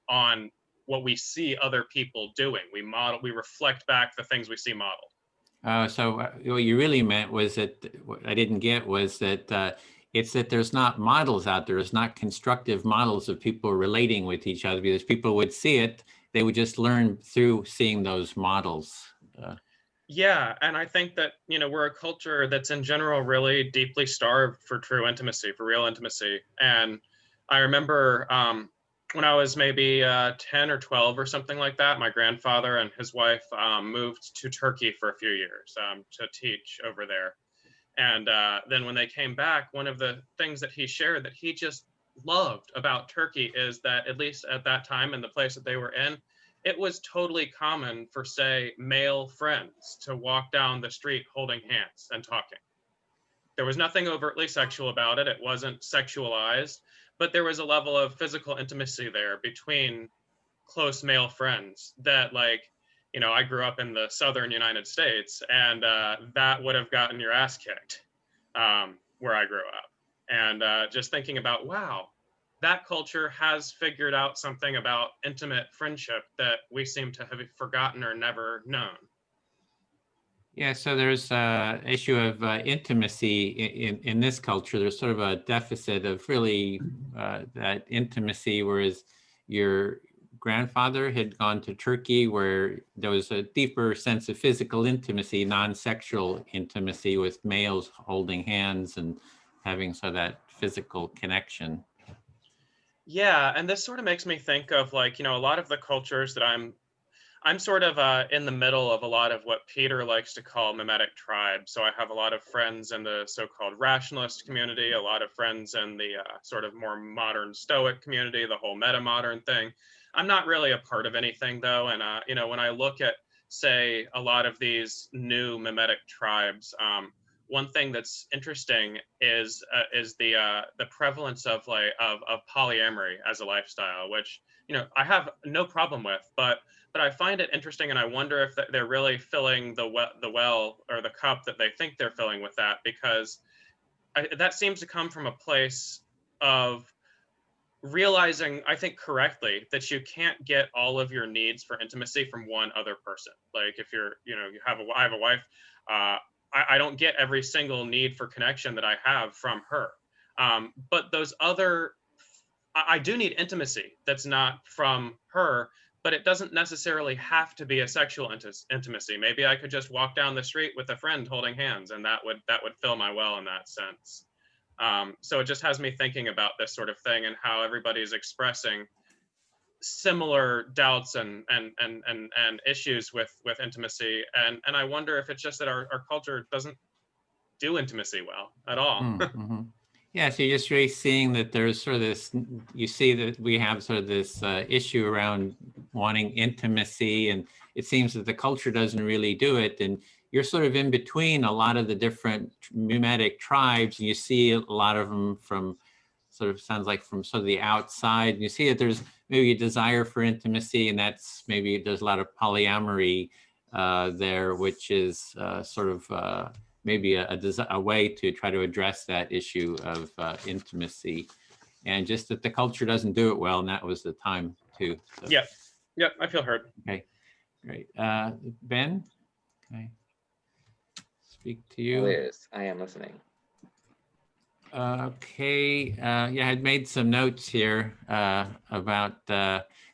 on what we see other people doing. We reflect back the things we see modeled. So what you really meant was that, what I didn't get was that it's that there's not models out there. There's not constructive models of people relating with each other, because people would see it. They would just learn through seeing those models. Yeah, and I think that, you know, we're a culture that's in general really deeply starved for true intimacy, for real intimacy. And I remember when I was maybe 10 or 12 or something like that, my grandfather and his wife moved to Turkey for a few years to teach over there. And then when they came back, one of the things that he shared that he just loved about Turkey is that, at least at that time in the place that they were in, it was totally common for, say, male friends to walk down the street holding hands and talking. There was nothing overtly sexual about it. It wasn't sexualized, but there was a level of physical intimacy there between close male friends that, like, you know, I grew up in the southern United States, and that would have gotten your ass kicked where I grew up. And just thinking about, wow, that culture has figured out something about intimate friendship that we seem to have forgotten or never known. Yeah, so there's an issue of intimacy in this culture. There's sort of a deficit of really that intimacy, whereas your grandfather had gone to Turkey, where there was a deeper sense of physical intimacy, non-sexual intimacy, with males holding hands and having so that physical connection. Yeah, and this sort of makes me think of, like, you know, a lot of the cultures that I'm sort of in the middle of a lot of what Peter likes to call memetic tribes. So I have a lot of friends in the so-called rationalist community, a lot of friends in the sort of more modern Stoic community, the whole meta-modern thing. I'm not really a part of anything though. And, you know, when I look at, say, a lot of these new memetic tribes, one thing that's interesting is the prevalence of polyamory as a lifestyle, which, you know, I have no problem with, but I find it interesting, and I wonder if they're really filling the well or the cup that they think they're filling with that, because that seems to come from a place of realizing, I think correctly, that you can't get all of your needs for intimacy from one other person. Like if you're, you know, I have a wife, I don't get every single need for connection that I have from her. But those other, I do need intimacy that's not from her, but it doesn't necessarily have to be a sexual intimacy. Maybe I could just walk down the street with a friend holding hands, and that would fill my well in that sense. So it just has me thinking about this sort of thing and how everybody's expressing similar doubts and issues with intimacy. And I wonder if it's just that our culture doesn't do intimacy well at all. Mm-hmm. Yeah, so you're just really seeing that there's sort of this, you see that we have sort of this issue around wanting intimacy, and it seems that the culture doesn't really do it. And you're sort of in between a lot of the different memetic tribes, and you see a lot of them from sort of, sounds like from sort of the outside. And you see that there's maybe a desire for intimacy, and that's maybe there's a lot of polyamory there, which is sort of maybe a way to try to address that issue of intimacy, and just that the culture doesn't do it well, and that was the time too. So. Yeah, I feel heard. Okay, great. Ben, can I speak to you? Liz, I am listening. Okay, yeah, I had made some notes here about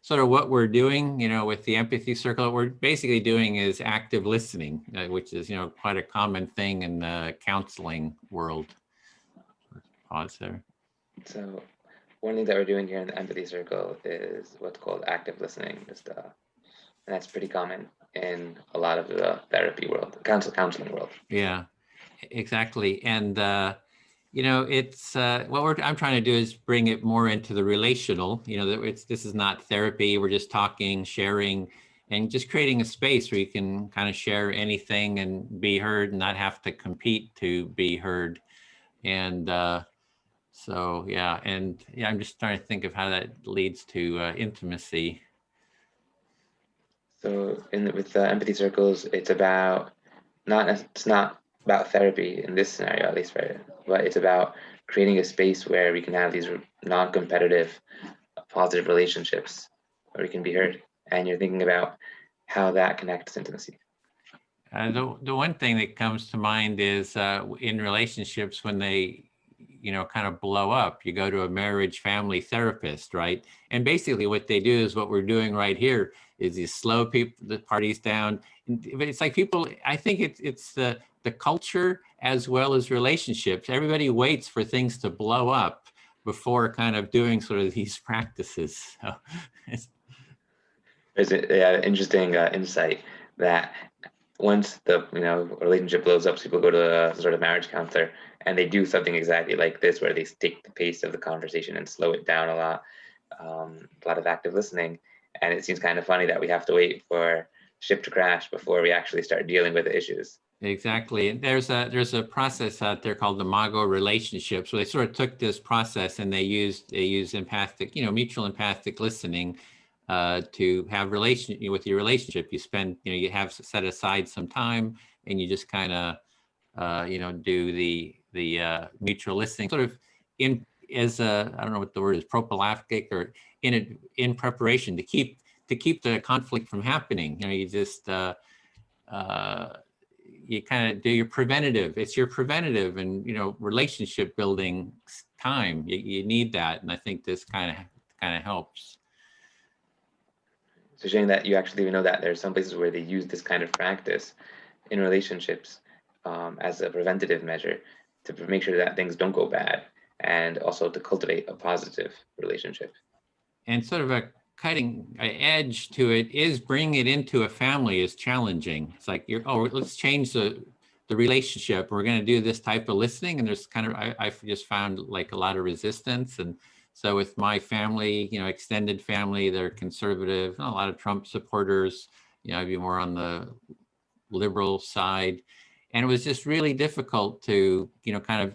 sort of what we're doing, you know, with the empathy circle. What we're basically doing is active listening, which is, you know, quite a common thing in the counseling world. Pause there. So one thing that we're doing here in the empathy circle is what's called active listening. And that's pretty common in a lot of the therapy world, counseling world. Yeah, exactly. And you know, it's what I'm trying to do is bring it more into the relational. You know, that this is not therapy. We're just talking, sharing, and just creating a space where you can kind of share anything and be heard, and not have to compete to be heard. And so, yeah, and yeah, I'm just trying to think of how that leads to intimacy. So with the empathy circles, it's about it's not about therapy in this scenario, at least, right? But it's about creating a space where we can have these non-competitive, positive relationships where we can be heard. And you're thinking about how that connects to intimacy. The one thing that comes to mind is in relationships when they, you know, kind of blow up, you go to a marriage family therapist, right? And basically what they do is what we're doing right here is you slow the parties down. But it's like people, I think it's the culture as well as relationships. Everybody waits for things to blow up before kind of doing sort of these practices. So There's an interesting insight that once the relationship blows up, so people go to a sort of marriage counselor and they do something exactly like this, where they take the pace of the conversation and slow it down a lot of active listening. And it seems kind of funny that we have to wait for ship to crash before we actually start dealing with the issues. Exactly. There's a process out there called the Mago relationships, where they sort of took this process and they use empathic, mutual empathic listening to have with your relationship. You spend, you have set aside some time and you just kind of, do the mutual listening sort of I don't know what the word is, prophylactic, or in preparation to keep the conflict from happening. You just, you kind of do your preventative. It's your preventative and, relationship building time. You need that. And I think this kind of helps. So showing that you actually know that there's some places where they use this kind of practice in relationships as a preventative measure to make sure that things don't go bad, and also to cultivate a positive relationship. And sort of a cutting edge to it is bringing it into a family is challenging. It's like, let's change the relationship. We're going to do this type of listening. And there's kind of, I've just found like a lot of resistance. And so with my family, extended family, they're conservative, a lot of Trump supporters, I'd be more on the liberal side. And it was just really difficult to, there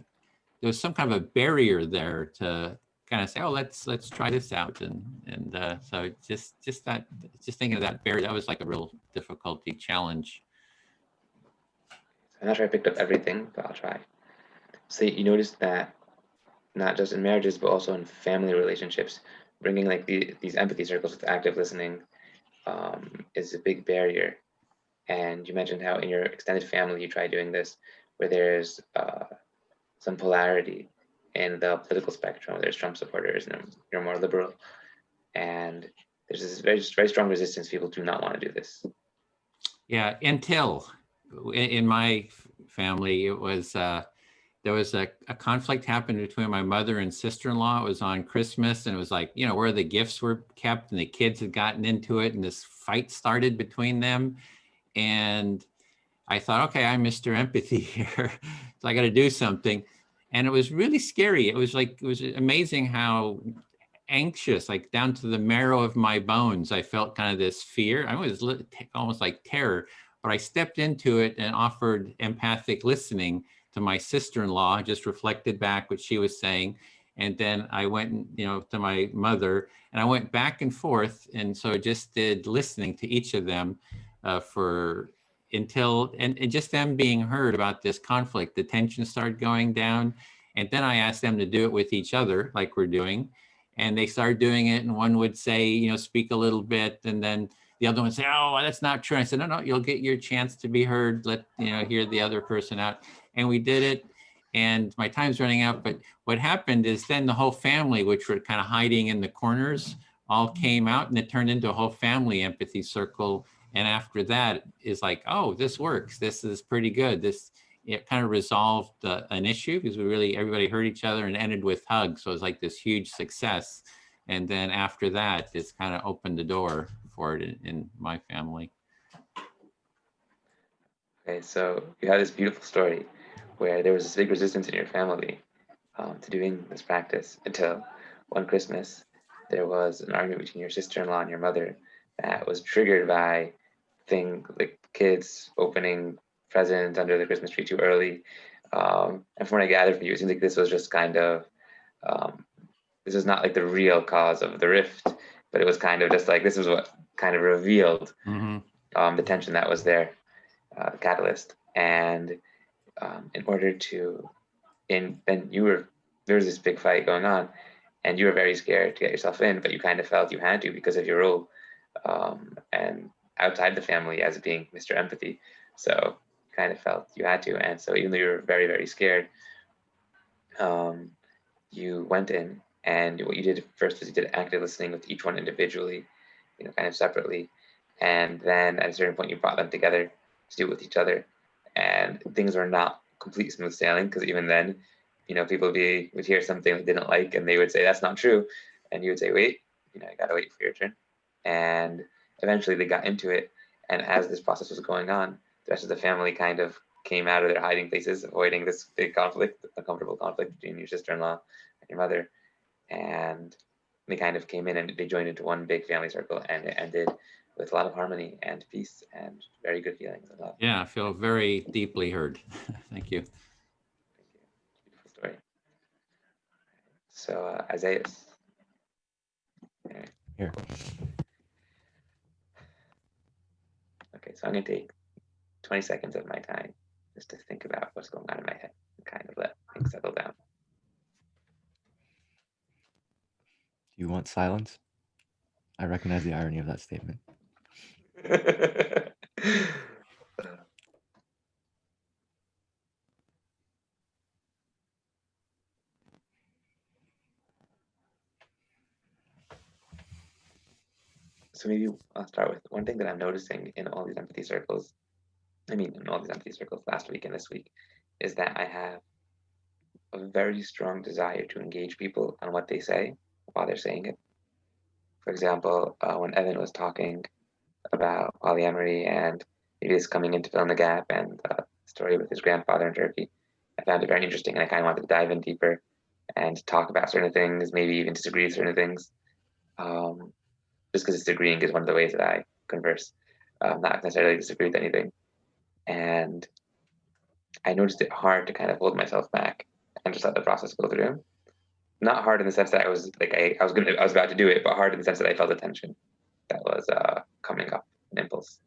was some kind of a barrier there to kind of say, oh, let's try this out. And so just thinking of that barrier, that was like a real difficulty challenge. I'm not sure I picked up everything, but I'll try. So you noticed that not just in marriages, but also in family relationships, bringing like these empathy circles with active listening is a big barrier. And you mentioned how in your extended family, you try doing this, where there's some polarity in the political spectrum. There's Trump supporters and you're more liberal. And there's this very strong resistance. People do not want to do this. Yeah, until in my family, it was, there was a conflict happened between my mother and sister-in-law. It was on Christmas, and it was like, where the gifts were kept, and the kids had gotten into it, and this fight started between them. And I thought, okay, I'm Mr. Empathy here, so I got to do something. And it was really scary. It was amazing how anxious, like down to the marrow of my bones, I felt kind of this fear. I was almost like terror, but I stepped into it and offered empathic listening to my sister-in-law, just reflected back what she was saying. And then I went, to my mother, and I went back and forth. And so I just did listening to each of them until just them being heard about this conflict, the tension started going down. And then I asked them to do it with each other, like we're doing. And they started doing it. And one would say, speak a little bit. And then the other one would say, oh, that's not true. I said, no, you'll get your chance to be heard. Let, hear the other person out. And we did it. And my time's running out. But what happened is then the whole family, which were kind of hiding in the corners, all came out, and it turned into a whole family empathy circle. And after that is like, oh, this works. This is pretty good. It kind of resolved an issue because everybody heard each other and ended with hugs. So it was like this huge success. And then after that, it's kind of opened the door for it in my family. Okay, so you had this beautiful story where there was this big resistance in your family to doing this practice until one Christmas, there was an argument between your sister-in-law and your mother that was triggered by like kids opening presents under the Christmas tree too early. And from what I gathered from you, it seems like this was just kind of, this is not like the real cause of the rift, but it was kind of just like, this is what kind of revealed the tension that was there, the catalyst. And in order to, then there was this big fight going on, and you were very scared to get yourself in, but you kind of felt you had to because of your role and outside the family as being Mr. Empathy. So you kind of felt you had to. And so even though you were very, very scared, you went in, and what you did first was you did active listening with each one individually, kind of separately. And then at a certain point, you brought them together to do it with each other. And things were not complete smooth sailing, because even then, people would hear something they didn't like, and they would say, that's not true. And you would say, wait, you gotta wait for your turn. And eventually they got into it. And as this process was going on, the rest of the family kind of came out of their hiding places, avoiding this big conflict, uncomfortable conflict between your sister-in-law and your mother. And they kind of came in and they joined into one big family circle, and it ended with a lot of harmony and peace and very good feelings and love. Yeah, I feel very deeply heard. Thank you. Thank you. Beautiful story. So Isaiah. Here. Okay, so I'm going to take 20 seconds of my time just to think about what's going on in my head and kind of let things settle down. Do you want silence? I recognize the irony of that statement. So maybe I'll start with one thing that I'm noticing in all these empathy circles. In all these empathy circles last week and this week, is that I have a very strong desire to engage people on what they say while they're saying it. For example, when Evan was talking about polyamory and maybe this coming in to fill in the gap and story with his grandfather in Turkey, I found it very interesting, and I kind of wanted to dive in deeper and talk about certain things, maybe even disagree with certain things. Just because disagreeing is one of the ways that I converse, not necessarily disagree with anything. And I noticed it hard to kind of hold myself back and just let the process go through. Not hard in the sense that I was like I was about to do it, but hard in the sense that I felt the tension that was coming up, an impulse.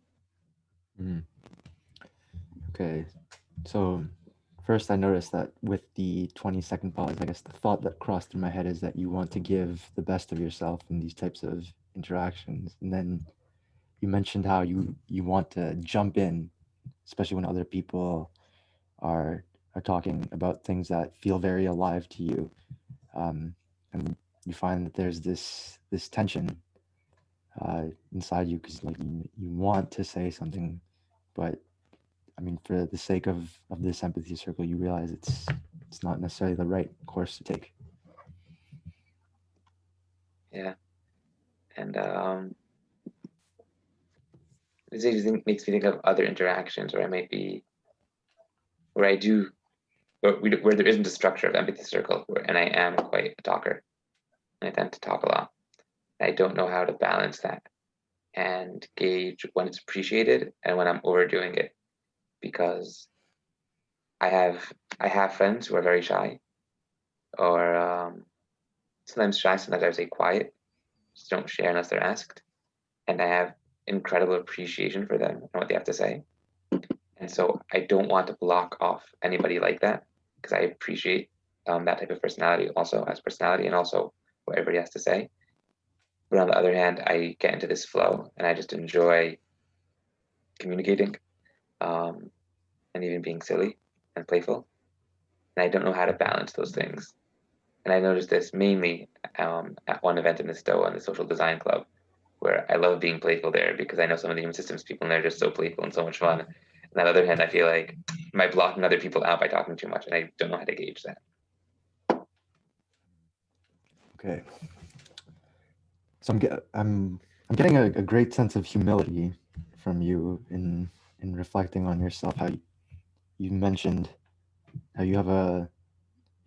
Mm. Okay, so first I noticed that with the 20-second pause, I guess the thought that crossed through my head is that you want to give the best of yourself in these types of interactions. And then you mentioned how you want to jump in, especially when other people are talking about things that feel very alive to you. And you find that there's this tension inside you because like you want to say something, but I mean, for the sake of this empathy circle, you realize it's not necessarily the right course to take. Yeah, and this makes me think of other interactions where I might be, where I do, where there isn't a structure of empathy circle, and I am quite a talker. I tend to talk a lot. I don't know how to balance that and gauge when it's appreciated and when I'm overdoing it, because I have friends who are very shy, or sometimes shy, sometimes I would say quiet, just don't share unless they're asked, and I have incredible appreciation for them and what they have to say, and so I don't want to block off anybody like that because I appreciate that type of personality also as personality and also what everybody has to say. But on the other hand, I get into this flow and I just enjoy communicating, and even being silly and playful. And I don't know how to balance those things. And I noticed this mainly at one event in the Stoa, in the Social Design Club, where I love being playful there because I know some of the human systems people in there are just so playful and so much fun. And on the other hand, I feel like am I blocking other people out by talking too much? And I don't know how to gauge that. Okay. So I'm getting a great sense of humility from you in reflecting on yourself. How you mentioned how you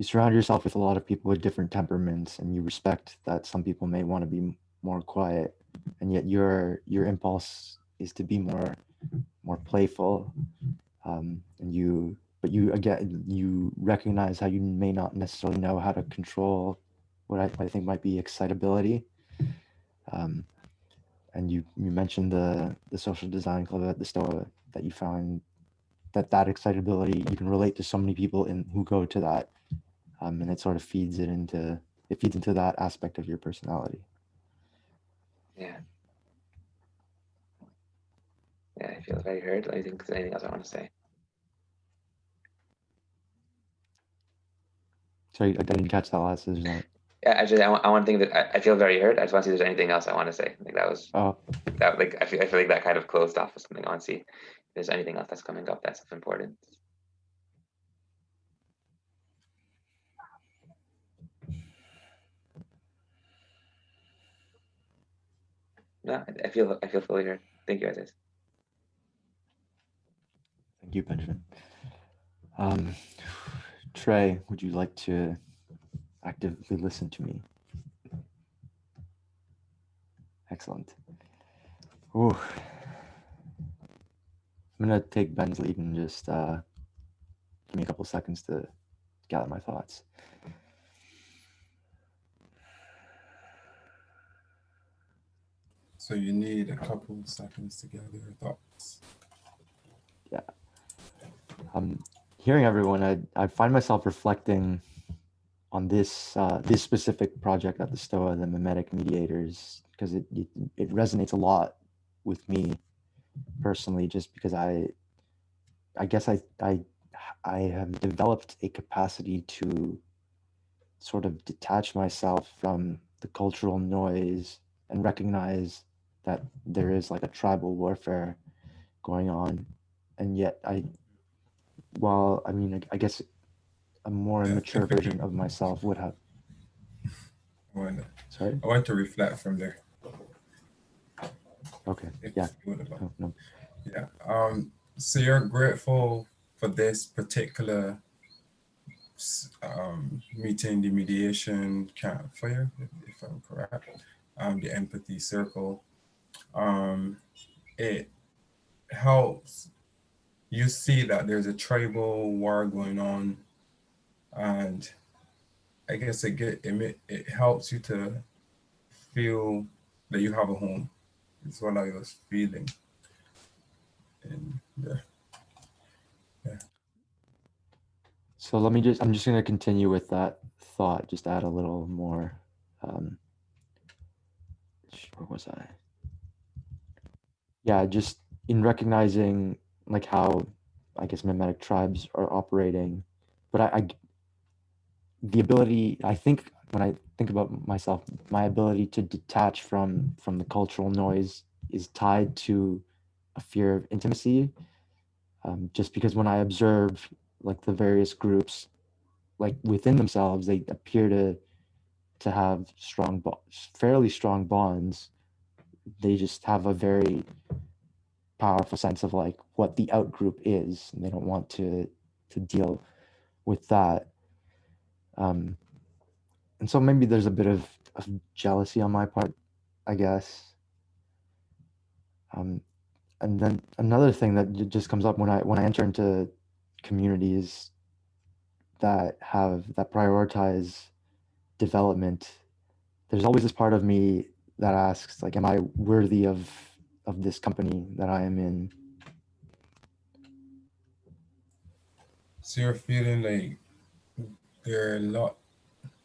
surround yourself with a lot of people with different temperaments, and you respect that some people may want to be more quiet, and yet your impulse is to be more playful, but you recognize how you may not necessarily know how to control what I think might be excitability. And you mentioned the social design club at the Stoa, that you found that excitability, you can relate to so many people who go to that, and it sort of feeds into that aspect of your personality. Yeah. Yeah, I feel very heard. I think there's anything else I want to say. Sorry, I didn't catch that last. There's not. Yeah, actually, I want to think that I feel very heard. I just want to see if there's anything else I want to say. Like that was like I feel like that kind of closed off with something. I want to see if there's anything else that's coming up that's important. No, I feel fully heard. Thank you, Isis. Thank you, Benjamin. Trey, would you like to actively listen to me? Excellent. Ooh. I'm gonna take Ben's lead and just give me a couple seconds to gather my thoughts. So you need a couple seconds to gather your thoughts. Yeah. Hearing everyone, I find myself reflecting on this this specific project at the Stoa, the Memetic Mediators, because it resonates a lot with me personally, just because I guess I have developed a capacity to sort of detach myself from the cultural noise and recognize that there is like a tribal warfare going on, and yet I guess a more mature version of myself would have. I want to reflect from there. Okay. if Yeah. you would allow. No. Yeah. So you're grateful for this particular meeting, the mediation campfire, if I'm correct, the empathy circle. It helps you see that there's a tribal war going on, and I guess it helps you to feel that you have a home. It's what I was feeling. And yeah. So I'm just going to continue with that thought, just add a little more. Where was I? Yeah, just in recognizing like how I guess memetic tribes are operating, but the ability, I think when I think about myself, my ability to detach from the cultural noise is tied to a fear of intimacy. Just because when I observe like the various groups, like within themselves, they appear to have fairly strong bonds. They just have a very powerful sense of like what the out group is, and they don't want to deal with that. And so maybe there's a bit of jealousy on my part, I guess. And then another thing that just comes up when I enter into communities that prioritize development, there's always this part of me that asks, like, am I worthy of this company that I am in? So you're feeling like there are a lot,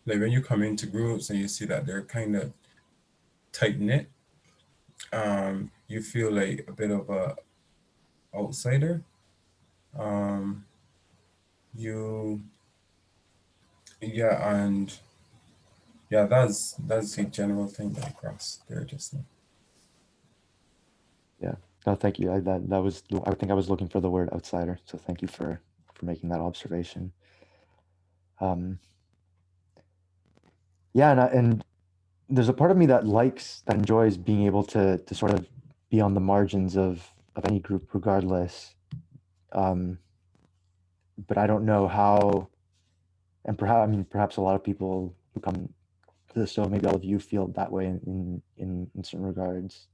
like when you come into groups and you see that they're kind of tight knit, you feel like a bit of a outsider. You Yeah, and yeah, that's the general thing that I crossed there just now. Yeah. No, thank you. I think I was looking for the word outsider. So thank you for making that observation. Yeah, and there's a part of me that enjoys being able to sort of be on the margins of any group regardless. But I don't know how, and perhaps a lot of people who come to the show, maybe all of you feel that way in certain regards.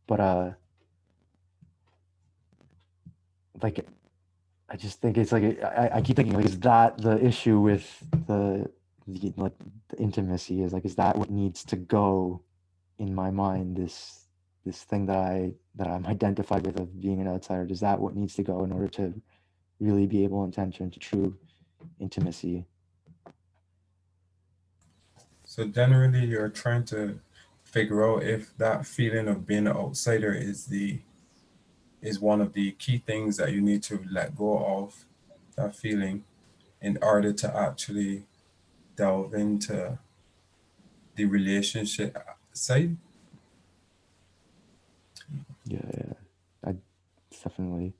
But like, I just think it's like, I keep thinking, like, is that the issue with the intimacy? Is that what needs to go in my mind? This thing that I'm identified with of being an outsider, is that what needs to go in order to really be able to enter into true intimacy? So generally, you're trying to figure out if that feeling of being an outsider is one of the key things that you need to let go of, that feeling, in order to actually delve into the relationship side. Yeah, I definitely.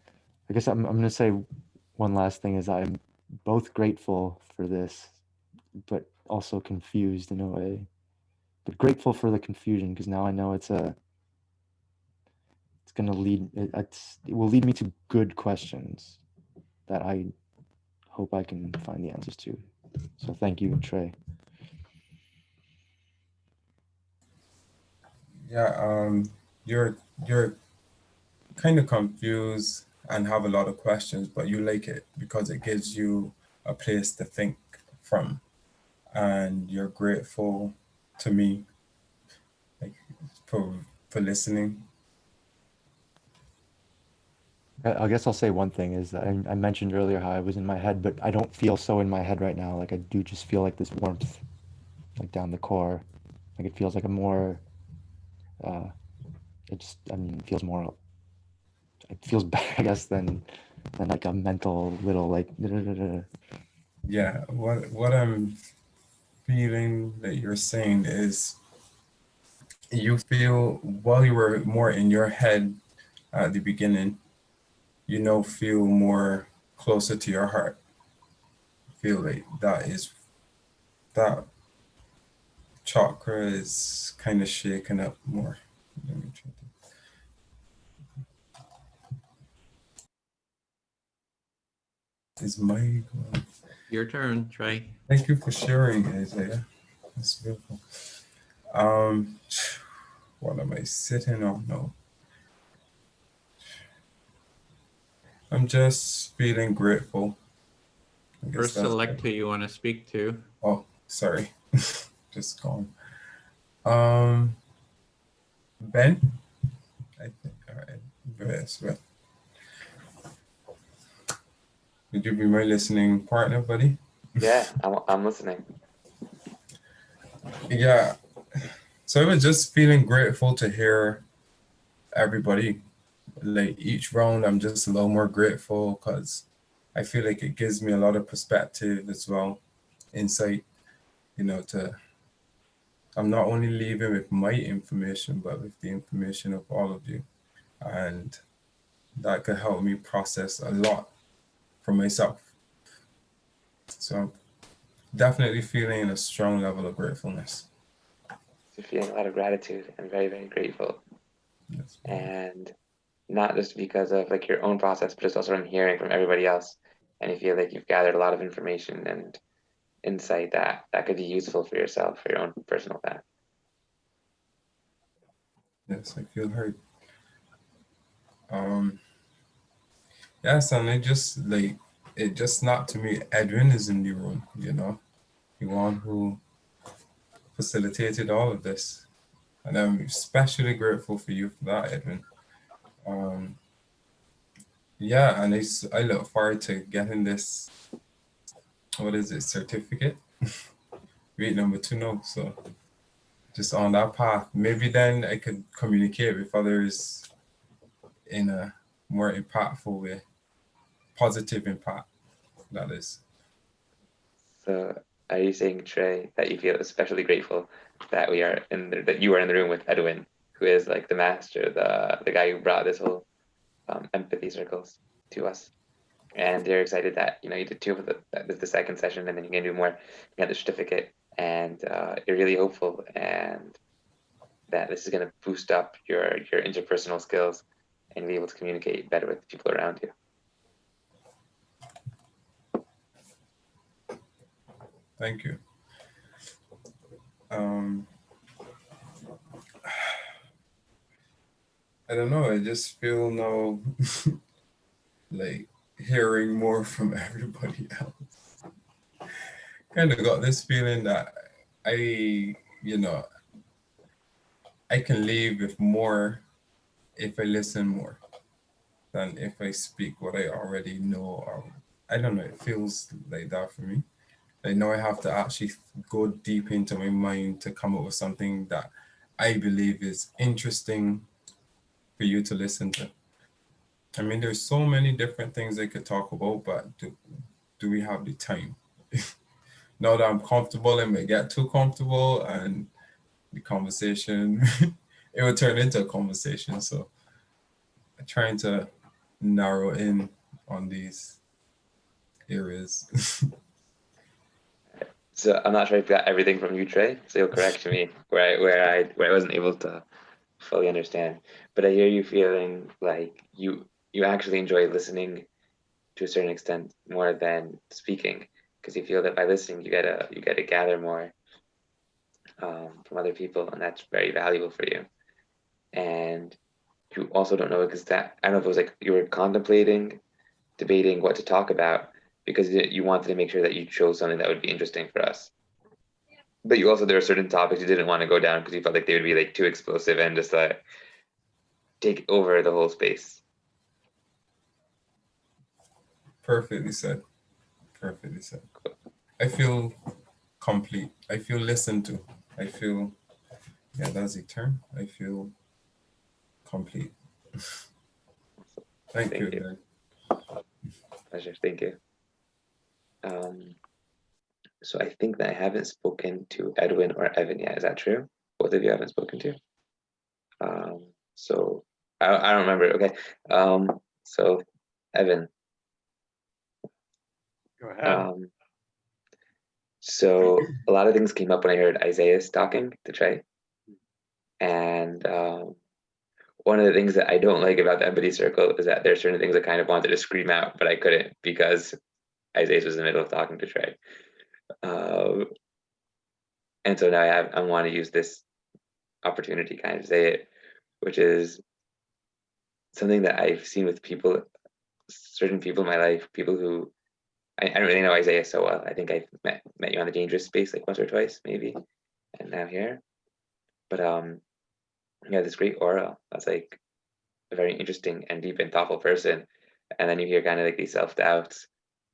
I guess I'm going to say one last thing is I'm both grateful for this, but also confused in a way. But grateful for the confusion because now I know it will lead me to good questions that I hope I can find the answers to. So thank you, Trey. Yeah, you're kind of confused and have a lot of questions, but you like it because it gives you a place to think from, and you're grateful to me, like, for listening. I guess I'll say one thing is that I mentioned earlier how I was in my head, but I don't feel so in my head right now. Like I do just feel like this warmth, like down the core. Like it feels like a more, it feels more, it feels better, I guess, than like a mental little like. Yeah, what I'm feeling that you're saying is you feel while you were more in your head at the beginning, you now feel more closer to your heart. Feel like that chakra is kind of shaken up more. Let me try to... Is my... Your turn, Trey. Thank you for sharing, Isaiah. That's beautiful. What am I sitting on now? I'm just feeling grateful. I guess First, that's select it. who you want to speak to. Oh, sorry. Just gone. Ben? I think, all right. Yes, well. Would you be my listening partner, buddy? Yeah, I'm listening. Yeah. So I was just feeling grateful to hear everybody. Like each round, I'm just a little more grateful because I feel like it gives me a lot of perspective as well, insight, you know, I'm not only leaving with my information, but with the information of all of you. And that could help me process a lot for myself. So I'm definitely feeling a strong level of gratefulness. So feeling a lot of gratitude and very, very grateful. Yes. And not just because of like your own process, but just also from hearing from everybody else. And you feel like you've gathered a lot of information and insight that could be useful for yourself, for your own personal path. Yes, I feel heard. Yes, and it just not to me, Edwin is in the room, you know, the one who facilitated all of this. And I'm especially grateful for you for that, Edwin. Yeah, and I look forward to getting this, what is it, certificate? Read number 2 now. So just on that path, maybe then I could communicate with others in a more impactful way, positive impact, that is. So are you saying, Trey, that you feel especially grateful that that you are in the room with Edwin, who is like the master, the guy who brought this whole empathy circles to us? And you're excited that you did 2 of the second session, and then you can do more. You got the certificate, and you're really hopeful, and that this is going to boost up your interpersonal skills and be able to communicate better with the people around you. Thank you. I don't know, I just feel now like hearing more from everybody else. Kind of got this feeling that I can leave with more if I listen more than if I speak what I already know. Or I don't know, it feels like that for me. I know I have to actually go deep into my mind to come up with something that I believe is interesting for you to listen to. I mean, there's so many different things I could talk about, but do we have the time? Now that I'm comfortable, I may get too comfortable and the conversation, it will turn into a conversation. So I'm trying to narrow in on these areas. So I'm not sure if I got everything from you, Trey. So you'll correct me where I wasn't able to fully understand. But I hear you feeling like you actually enjoy listening to a certain extent more than speaking, because you feel that by listening you get to gather more from other people, and that's very valuable for you. And you also don't know, because I don't know if it was like you were contemplating, debating what to talk about, because you wanted to make sure that you chose something that would be interesting for us. But you also, there are certain topics you didn't want to go down because you felt like they would be like too explosive and just take over the whole space. Perfectly said. Perfectly said. I feel complete. I feel listened to. I feel, yeah, that's the term. I feel complete. Thank you. you. Pleasure. Thank you. So I think that I haven't spoken to Edwin or Evan yet. Is that true? Both of you haven't spoken to. So I don't remember. Okay. So Evan. Go ahead. So a lot of things came up when I heard Isaiah's talking to Trey. And one of the things that I don't like about the empathy circle is that there's certain things I kind of wanted to scream out, but I couldn't because Isaiah was in the middle of talking to Trey. And so now I want to use this opportunity kind of to say it, which is something that I've seen with people, certain people in my life, people who I don't really know Isaiah so well. I think I've met you on the dangerous space like once or twice, maybe, and now here. But you have this great aura that's like a very interesting and deep and thoughtful person. And then you hear kind of like these self-doubts.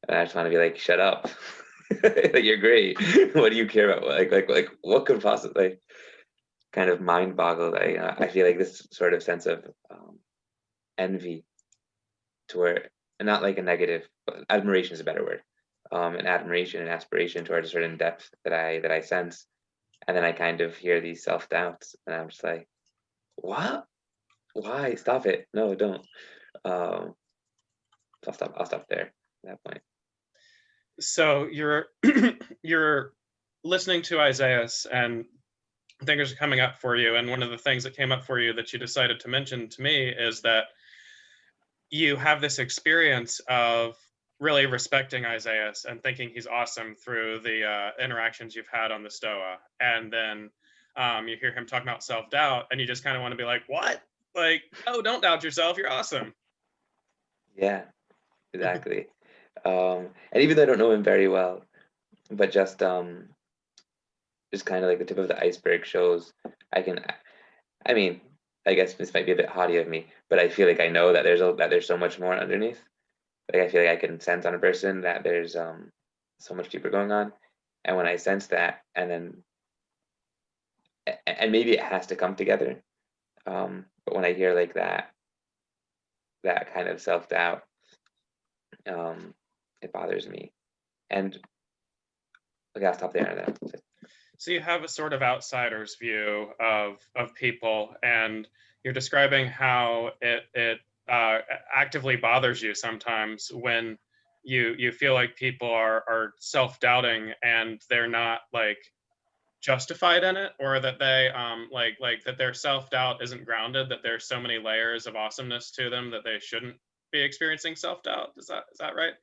And I just want to be like, shut up. Like, you're great. What do you care about? Like what could possibly like, kind of mind boggle? I feel like this sort of sense of envy toward, and not like a negative, but admiration is a better word. An admiration and aspiration towards a certain depth that I sense. And then I kind of hear these self-doubts and I'm just like, what? Why? Stop it. No, don't. I'll stop there at that point. So you're you're listening to Isaiah and things are coming up for you. And one of the things that came up for you that you decided to mention to me is that you have this experience of really respecting Isaiah and thinking he's awesome through the interactions you've had on the Stoa. And then you hear him talking about self-doubt and you just kind of want to be like, what? Like, oh, don't doubt yourself. You're awesome. Yeah, exactly. And even though I don't know him very well, but just kind of like the tip of the iceberg shows I mean, I guess this might be a bit haughty of me, but I feel like I know that there's so much more underneath. Like I feel like I can sense on a person that there's so much deeper going on. And when I sense that, and then and maybe it has to come together. But when I hear like that kind of self-doubt, it bothers me. And okay, I'll stop there. Then. So you have a sort of outsider's view of people, and you're describing how it actively bothers you sometimes when you feel like people are self-doubting and they're not like justified in it, or that they like that their self-doubt isn't grounded, that there's so many layers of awesomeness to them that they shouldn't be experiencing self-doubt. Is that right?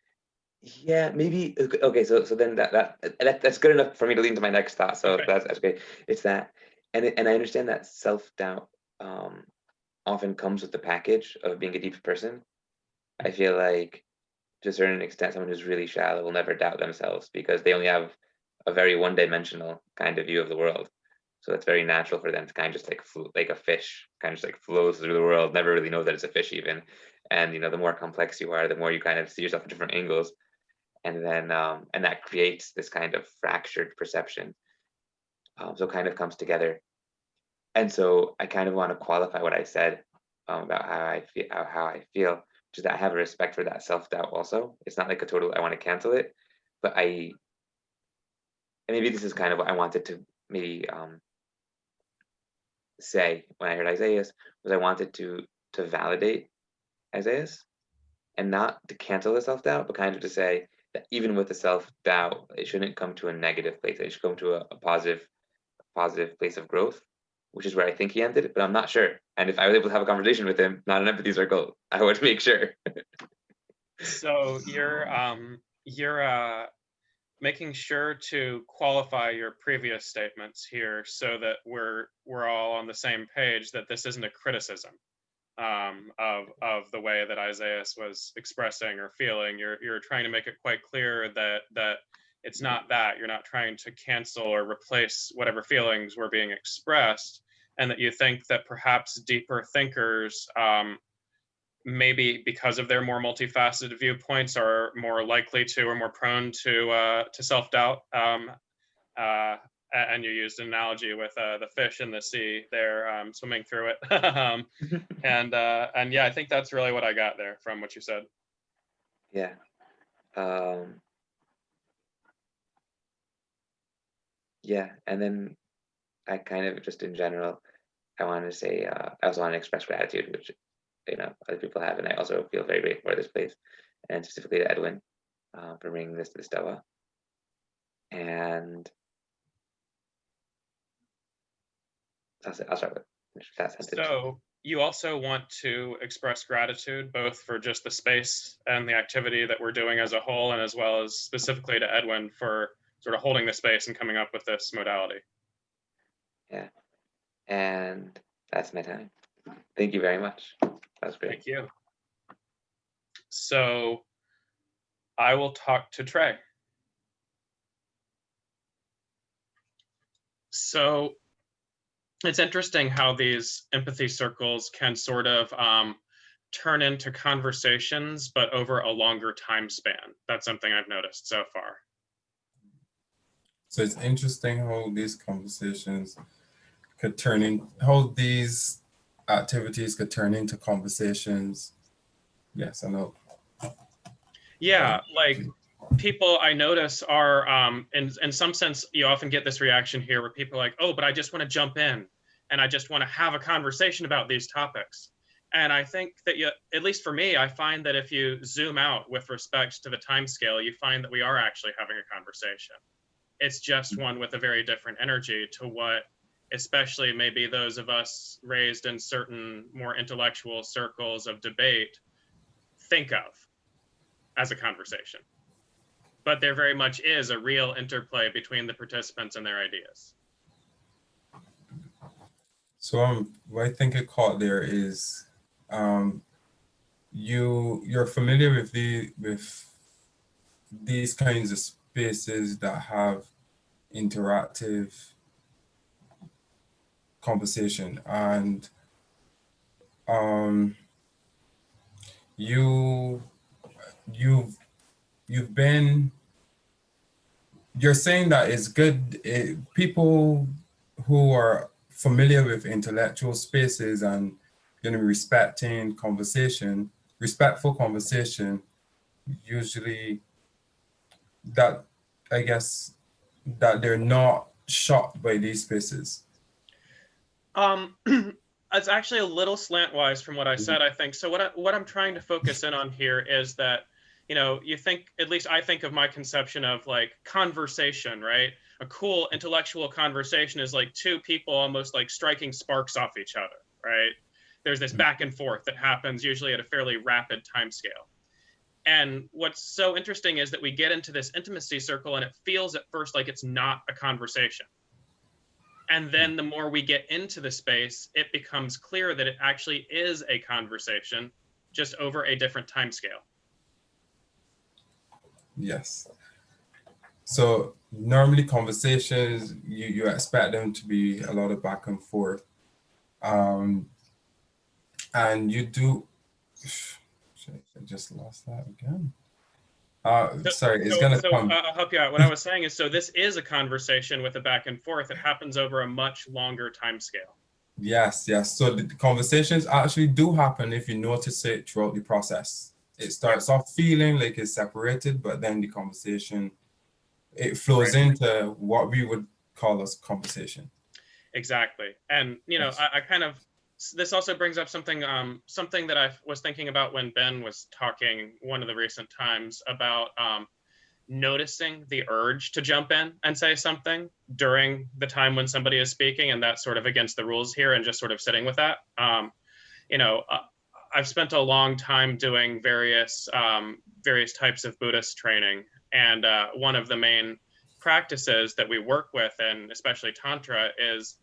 Yeah, maybe. Okay, so then that's good enough for me to lead into my next thought. So Okay. that's okay. It's that, and I understand that self-doubt often comes with the package of being a deep person. I feel like to a certain extent, someone who's really shallow will never doubt themselves because they only have a very one-dimensional kind of view of the world. So it's very natural for them to kind of just like a fish, kind of just like flows through the world, never really knows that it's a fish even. And the more complex you are, the more you kind of see yourself in different angles. And then and that creates this kind of fractured perception. So it kind of comes together. And so I kind of want to qualify what I said about how I feel, which is that I have a respect for that self-doubt also. It's not like a total I want to cancel it, but and maybe this is kind of what I wanted to maybe say when I heard Isaiah, was I wanted to validate Isaiah and not to cancel the self-doubt, but kind of to say that even with the self-doubt, it shouldn't come to a negative place. It should come to a positive place of growth, which is where I think he ended, but I'm not sure. And if I was able to have a conversation with him, not an empathy circle, I would make sure. So you're making sure to qualify your previous statements here so that we're all on the same page, that this isn't a criticism of the way that Isaiah was expressing or feeling. You're trying to make it quite clear that it's not that. You're not trying to cancel or replace whatever feelings were being expressed, and that you think that perhaps deeper thinkers, maybe because of their more multifaceted viewpoints, are more likely to or more prone to self-doubt. And you used an analogy with the fish in the sea there, swimming through it. And yeah, I think that's really what I got there from what you said. Yeah. Yeah, and then I kind of just in general, I want to say I also want to express gratitude, which other people have, and I also feel very grateful for this place, and specifically to Edwin for bringing this to the Stoa. And I'll start with that sentence. So you also want to express gratitude, both for just the space and the activity that we're doing as a whole, and as well as specifically to Edwin for sort of holding the space and coming up with this modality. Yeah, and that's my time. Thank you very much. That was great. Thank you. So I will talk to Trey. So it's interesting how these empathy circles can sort of turn into conversations, but over a longer time span. That's something I've noticed so far. So it's interesting how these conversations could turn in, how these activities could turn into conversations. Yes, I know. Yeah, like people I notice are, in some sense, you often get this reaction here where people are like, oh, but I just want to jump in and I just want to have a conversation about these topics. And I think that at least for me, I find that if you zoom out with respect to the time scale, you find that we are actually having a conversation. It's just one with a very different energy to what, especially maybe those of us raised in certain more intellectual circles of debate, think of as a conversation. But there very much is a real interplay between the participants and their ideas. So what I think it caught there is you're familiar with these kinds of spaces that have interactive conversation, and you're saying that it's good, people who are familiar with intellectual spaces and respectful conversation, usually that, I guess, that they're not shocked by these spaces. It's actually a little slantwise from what I said, I think. So what I'm trying to focus in on here is that, you think, at least I think of my conception of like conversation, right? A cool intellectual conversation is like two people almost like striking sparks off each other, right? There's this back and forth that happens usually at a fairly rapid time scale. And what's so interesting is that we get into this intimacy circle and it feels at first like it's not a conversation. And then the more we get into the space, it becomes clear that it actually is a conversation, just over a different time scale. Yes. So normally conversations, you expect them to be a lot of back and forth. And you do, I just lost that again. Sorry, it's gonna come. I'll help you out. What I was saying is, so this is a conversation with a back and forth. It happens over a much longer time scale. Yes. So the conversations actually do happen if you notice it throughout the process. It starts off feeling like it's separated, but then the conversation, it flows into what we would call a conversation. Exactly. And, Yes. I kind of, this also brings up something that I was thinking about when Ben was talking one of the recent times about noticing the urge to jump in and say something during the time when somebody is speaking, and that's sort of against the rules here, and just sort of sitting with that. I've spent a long time doing various types of Buddhist training, and one of the main practices that we work with, and especially Tantra, is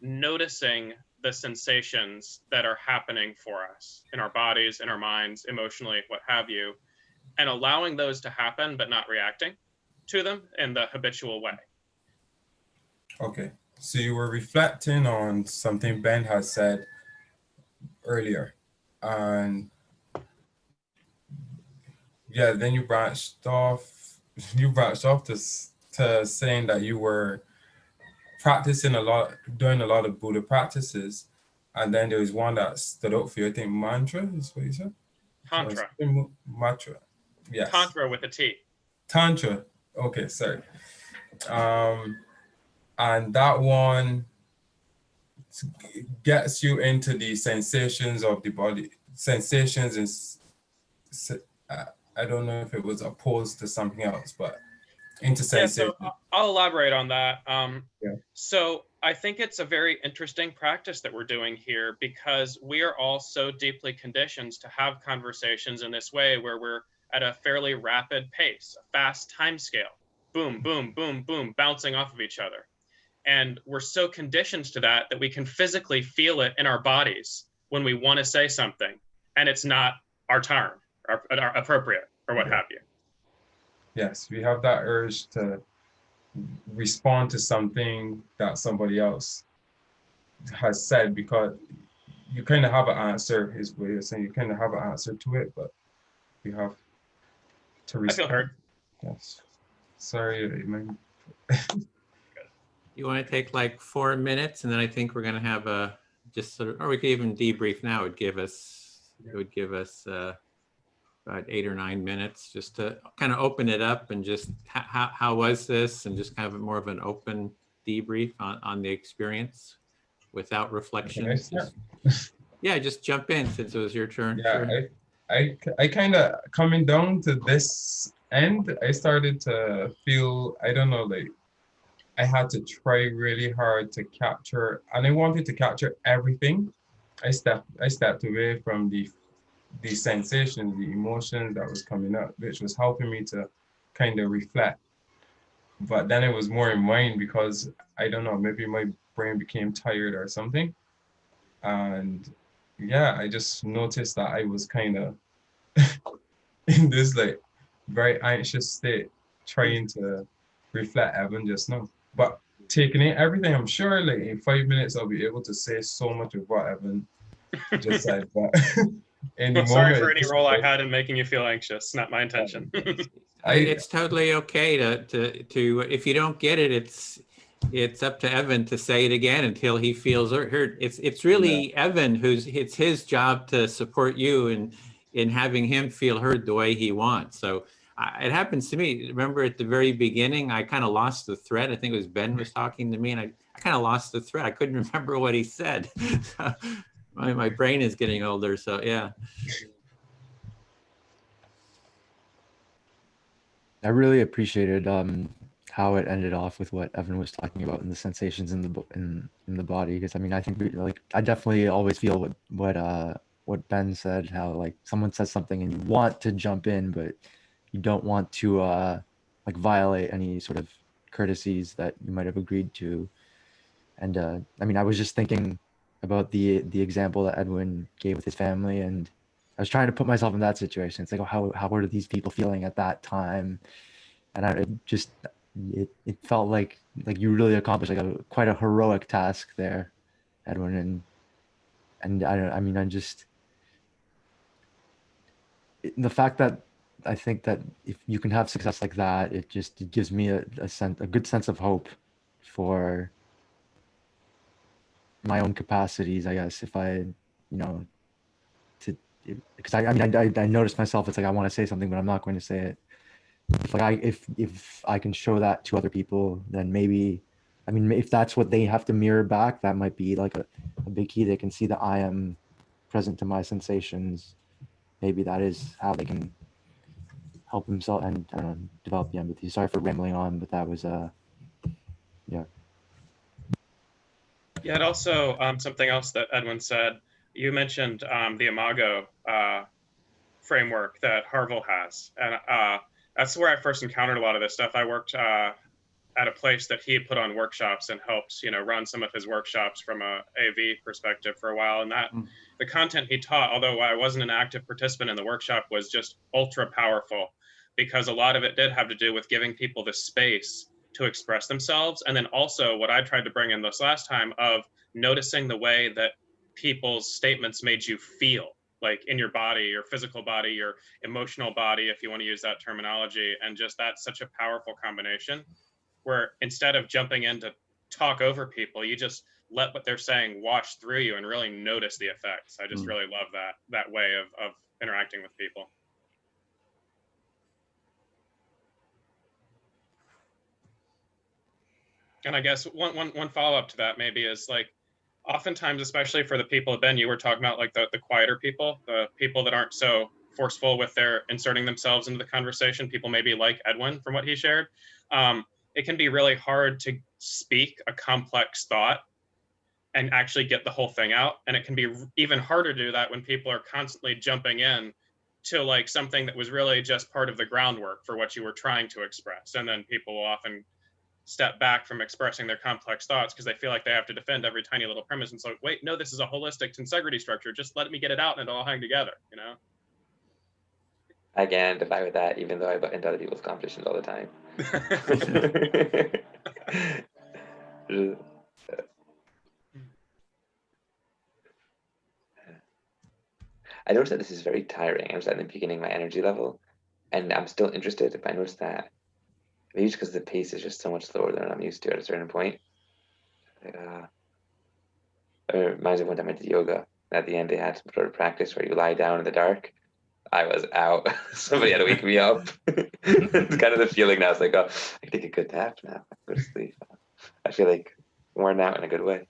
noticing the sensations that are happening for us in our bodies, in our minds, emotionally, what have you, and allowing those to happen, but not reacting to them in the habitual way. Okay, so you were reflecting on something Ben has said earlier, and then you branched off to saying that you were practicing doing a lot of Buddha practices, and then there was one that stood out for you. I think mantra is what you said. Tantra. Mantra. Yes. Tantra with a T. Tantra. Okay, sorry. And that one gets you into the sensations of the body, sensations, and I don't know if it was opposed to something else, but into Yeah, so sensation. I'll elaborate on that. Yeah. So I think it's a very interesting practice that we're doing here, because we are all so deeply conditioned to have conversations in this way, where we're at a fairly rapid pace, a fast time scale, boom, boom, boom, boom, bouncing off of each other. And we're so conditioned to that we can physically feel it in our bodies when we want to say something and it's not our turn or appropriate or what have you. Yes, we have that urge to respond to something that somebody else has said, because you kind of have an answer, is what you're saying. You kind of have an answer to it, but you have to I feel respond. heard. Yes. Sorry, man. You want to take like 4 minutes, and then I think we're going to have a just sort of, or we could even debrief now. It would give us about 8 or 9 minutes just to kind of open it up and just how was this, and just kind of more of an open debrief on the experience without reflection. Can I start? Yeah, just jump in since it was your turn. Yeah, Sure. I kind of coming down to this end, I started to feel, I don't know, like I had to try really hard to capture, and I wanted to capture everything. I stepped away from the sensations, the emotions that was coming up, which was helping me to kind of reflect. But then it was more in mind, because I don't know, maybe my brain became tired or something. And yeah, I just noticed that I was kind of in this like very anxious state, trying to reflect Evan just now. But taking in everything, I'm sure like in 5 minutes I'll be able to say so much of what Evan just said. But in the Well, sorry moment, for any role I had in making you feel anxious. Not my intention. It's totally okay to if you don't get it, it's up to Evan to say it again until he feels hurt. It's really Evan it's his job to support you in having him feel heard the way he wants. So it happens to me. Remember at the very beginning, I kind of lost the thread. I think it was Ben was talking to me, and I kind of lost the thread. I couldn't remember what he said. So my brain is getting older, so yeah. I really appreciated how it ended off with what Evan was talking about and the sensations in the body, because I mean I think I definitely always feel what Ben said, how like someone says something and you want to jump in, but you don't want to like violate any sort of courtesies that you might have agreed to. And I mean I was just thinking about the example that Edwin gave with his family, and I was trying to put myself in that situation. It's like, oh, how were these people feeling at that time? And it felt like you really accomplished like quite a heroic task there, Edwin. And I mean, the fact that I think that if you can have success like that, it gives me a good sense of hope for my own capacities, I guess, if I, because I mean, I noticed myself, it's like, I want to say something, but I'm not going to say it. If I can show that to other people, then maybe, I mean, if that's what they have to mirror back, that might be like a big key. They can see that I am present to my sensations. Maybe that is how they can help themselves and, I don't know, develop the empathy. Sorry for rambling on, but that was, yeah. Yeah, and also something else that Edwin said, you mentioned the Imago framework that Harville has. And that's where I first encountered a lot of this stuff. I worked at a place that he had put on workshops and helped, run some of his workshops from a AV perspective for a while. And that the content he taught, although I wasn't an active participant in the workshop, was just ultra powerful, because a lot of it did have to do with giving people the space to express themselves. And then also what I tried to bring in this last time of noticing the way that people's statements made you feel, like in your body, your physical body, your emotional body, if you want to use that terminology. And just that's such a powerful combination, where instead of jumping in to talk over people, you just let what they're saying wash through you and really notice the effects. I just really love that way of interacting with people. And I guess one follow-up to that maybe is like, oftentimes, especially for the people, Ben, you were talking about like the quieter people, the people that aren't so forceful with their inserting themselves into the conversation. People maybe like Edwin from what he shared. It can be really hard to speak a complex thought and actually get the whole thing out. And it can be even harder to do that when people are constantly jumping in to like something that was really just part of the groundwork for what you were trying to express. And then people will often step back from expressing their complex thoughts because they feel like they have to defend every tiny little premise. And so, wait, no, this is a holistic tensegrity structure. Just let me get it out and it'll all hang together, you know? I can identify with that, even though I butt into other people's competitions all the time. I noticed that this is very tiring. I was at the beginning my energy level, and I'm still interested. But I noticed that maybe it's because the pace is just so much slower than I'm used to at a certain point. It reminds me of one time I did yoga. At the end, they had some sort of practice where you lie down in the dark. I was out. Somebody had to wake me up. It's kind of the feeling now. It's like, oh, I can take a good nap now. I go to sleep. I feel like worn out in a good way.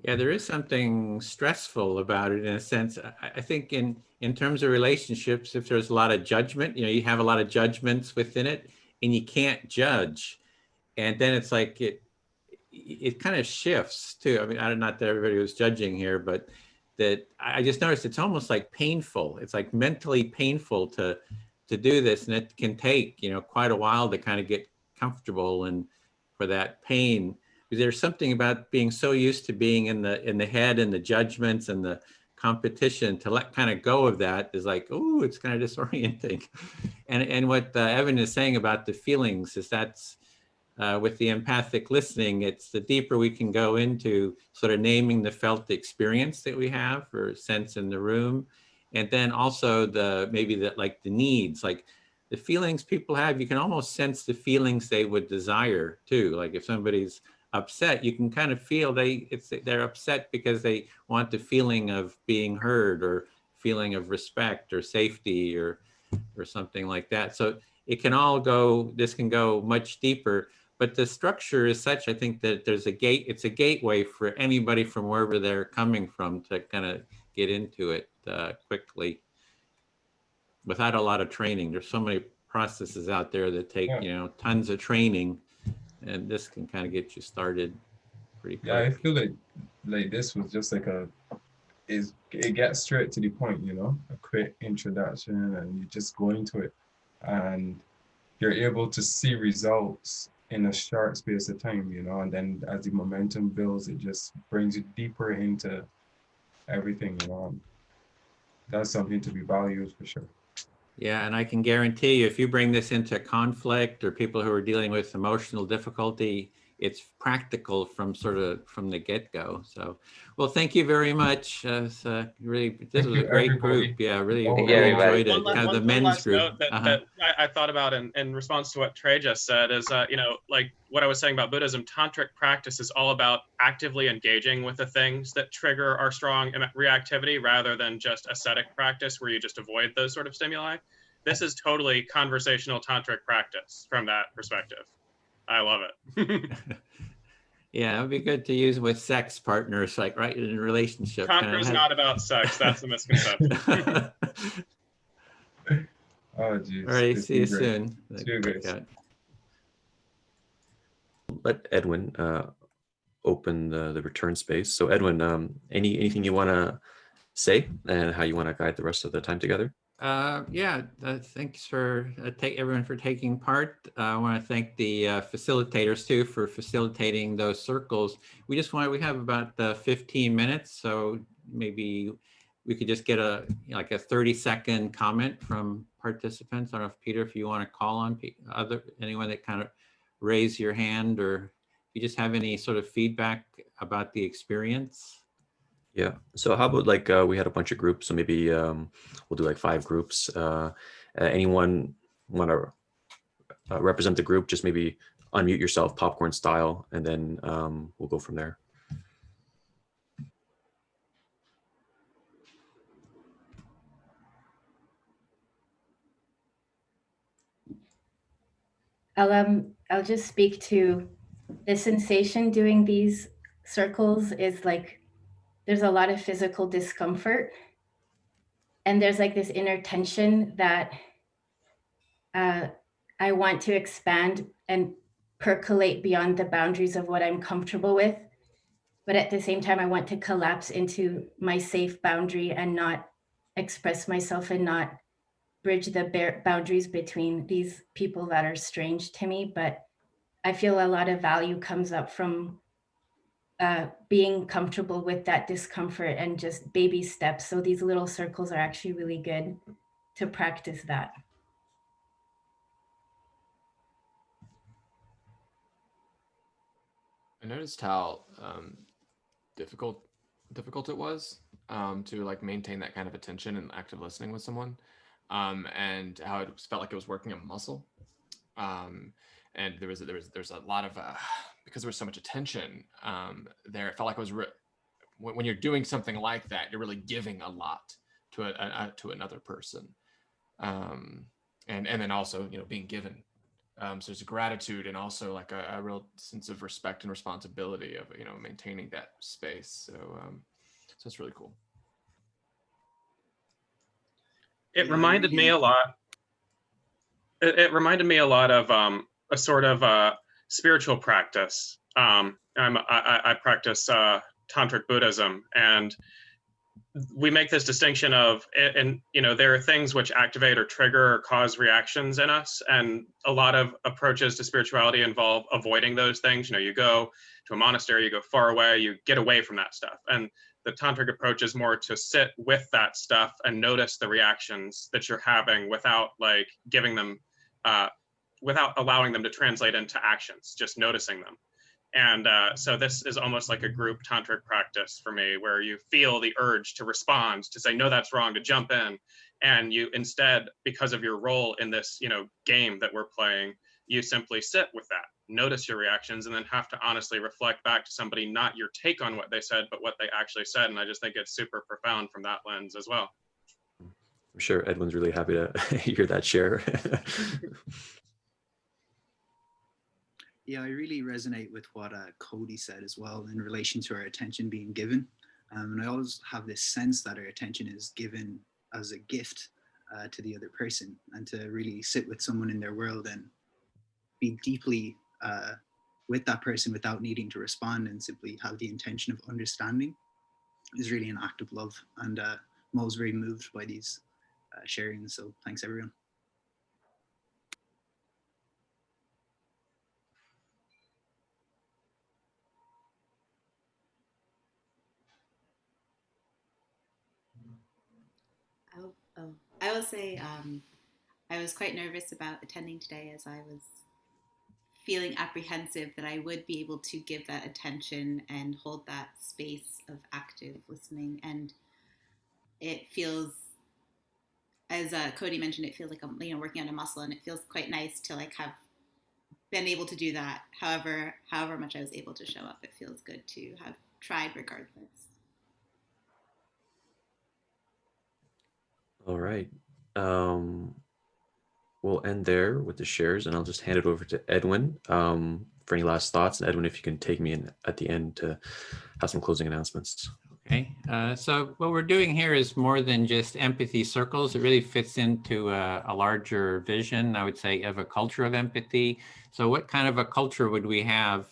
Yeah, there is something stressful about it in a sense. I think in terms of relationships, if there's a lot of judgment, you have a lot of judgments within it and you can't judge. And then it's like it kind of shifts too. I mean, not that everybody was judging here, but that I just noticed it's almost like painful. It's like mentally painful to do this. And it can take, quite a while to kind of get comfortable and for that pain. There's something about being so used to being in the head and the judgments and the competition to let kind of go of that is like, oh, it's kind of disorienting. And what Evan is saying about the feelings is that's with the empathic listening, it's the deeper we can go into sort of naming the felt experience that we have or sense in the room. And then also maybe the needs, like the feelings people have, you can almost sense the feelings they would desire too. Like if somebody's upset, you can kind of feel they're upset because they want the feeling of being heard or feeling of respect or safety or something like that. So this can go much deeper, but the structure is such, I think, that it's a gateway for anybody from wherever they're coming from to kind of get into it quickly without a lot of training. There's so many processes out there that take, tons of training. And this can kind of get you started pretty quick. Yeah, I feel like this was just like it gets straight to the point, a quick introduction and you just go into it and you're able to see results in a short space of time, and then as the momentum builds, it just brings you deeper into everything, That's something to be valued for sure. Yeah, and I can guarantee you, if you bring this into conflict or people who are dealing with emotional difficulty, it's practical from the get-go. So, well, thank you very much. This was a great group. Yeah, really enjoyed it. Kind of the men's group. That I thought about in response to what Trey just said is, like what I was saying about Buddhism, tantric practice is all about actively engaging with the things that trigger our strong reactivity rather than just ascetic practice where you just avoid those sort of stimuli. This is totally conversational tantric practice from that perspective. I love it. Yeah, it would be good to use with sex partners, like right in a relationship. Tantra is not about sex. That's a misconception. Oh, geez. All right, see you soon. See you guys. Let Edwin open the return space. So Edwin, anything you want to say and how you want to guide the rest of the time together? Thanks for everyone for taking part. I want to thank the facilitators too for facilitating those circles. We have about 15 minutes, so maybe we could just get a 30-second comment from participants. I don't know if Peter, if you want to call on anyone that kind of raise your hand, or if you just have any sort of feedback about the experience. Yeah. So how about we had a bunch of groups, so maybe we'll do 5 groups. Anyone want to represent the group? Just maybe unmute yourself, popcorn style, and then we'll go from there. I'll just speak to the sensation doing these circles is like there's a lot of physical discomfort. and there's like this inner tension that I want to expand and percolate beyond the boundaries of what I'm comfortable with. But at the same time, I want to collapse into my safe boundary and not express myself and not bridge the boundaries between these people that are strange to me. But I feel a lot of value comes up from being comfortable with that discomfort and just baby steps. So these little circles are actually really good to practice that. I noticed how difficult it was to like maintain that kind of attention and active listening with someone, and how it felt like it was working a muscle. And there's a lot of because there was so much attention there. It felt like it was when you're doing something like that, you're really giving a lot to another person, and then also being given. So there's a gratitude and also like a real sense of respect and responsibility of maintaining that space. So it's really cool. It reminded me a lot. It reminded me a lot of a sort of spiritual practice. I practice tantric Buddhism, and we make this distinction of, and there are things which activate or trigger or cause reactions in us, and a lot of approaches to spirituality involve avoiding those things. You go to a monastery, you go far away, you get away from that stuff. And the tantric approach is more to sit with that stuff and notice the reactions that you're having without like giving them, without allowing them to translate into actions, just noticing them. And so this is almost like a group tantric practice for me, where you feel the urge to respond, to say, no, that's wrong, to jump in. And you instead, because of your role in this, game that we're playing, you simply sit with that, notice your reactions, and then have to honestly reflect back to somebody, not your take on what they said, but what they actually said. And I just think it's super profound from that lens as well. I'm sure Edwin's really happy to hear that share. Yeah, I really resonate with what Cody said as well in relation to our attention being given. And I always have this sense that our attention is given as a gift to the other person, and to really sit with someone in their world and be deeply with that person without needing to respond, and simply have the intention of understanding is really an act of love. And I'm always very moved by these sharings. So thanks, everyone. I will say I was quite nervous about attending today, as I was feeling apprehensive that I would be able to give that attention and hold that space of active listening. And it feels, as Cody mentioned, it feels like I'm working on a muscle, and it feels quite nice to like have been able to do that. However much I was able to show up, it feels good to have tried regardless. All right. We'll end there with the shares, and I'll just hand it over to Edwin for any last thoughts. And Edwin, if you can take me in at the end to have some closing announcements. Okay, so what we're doing here is more than just empathy circles. It really fits into a larger vision, I would say, of a culture of empathy. So what kind of a culture would we have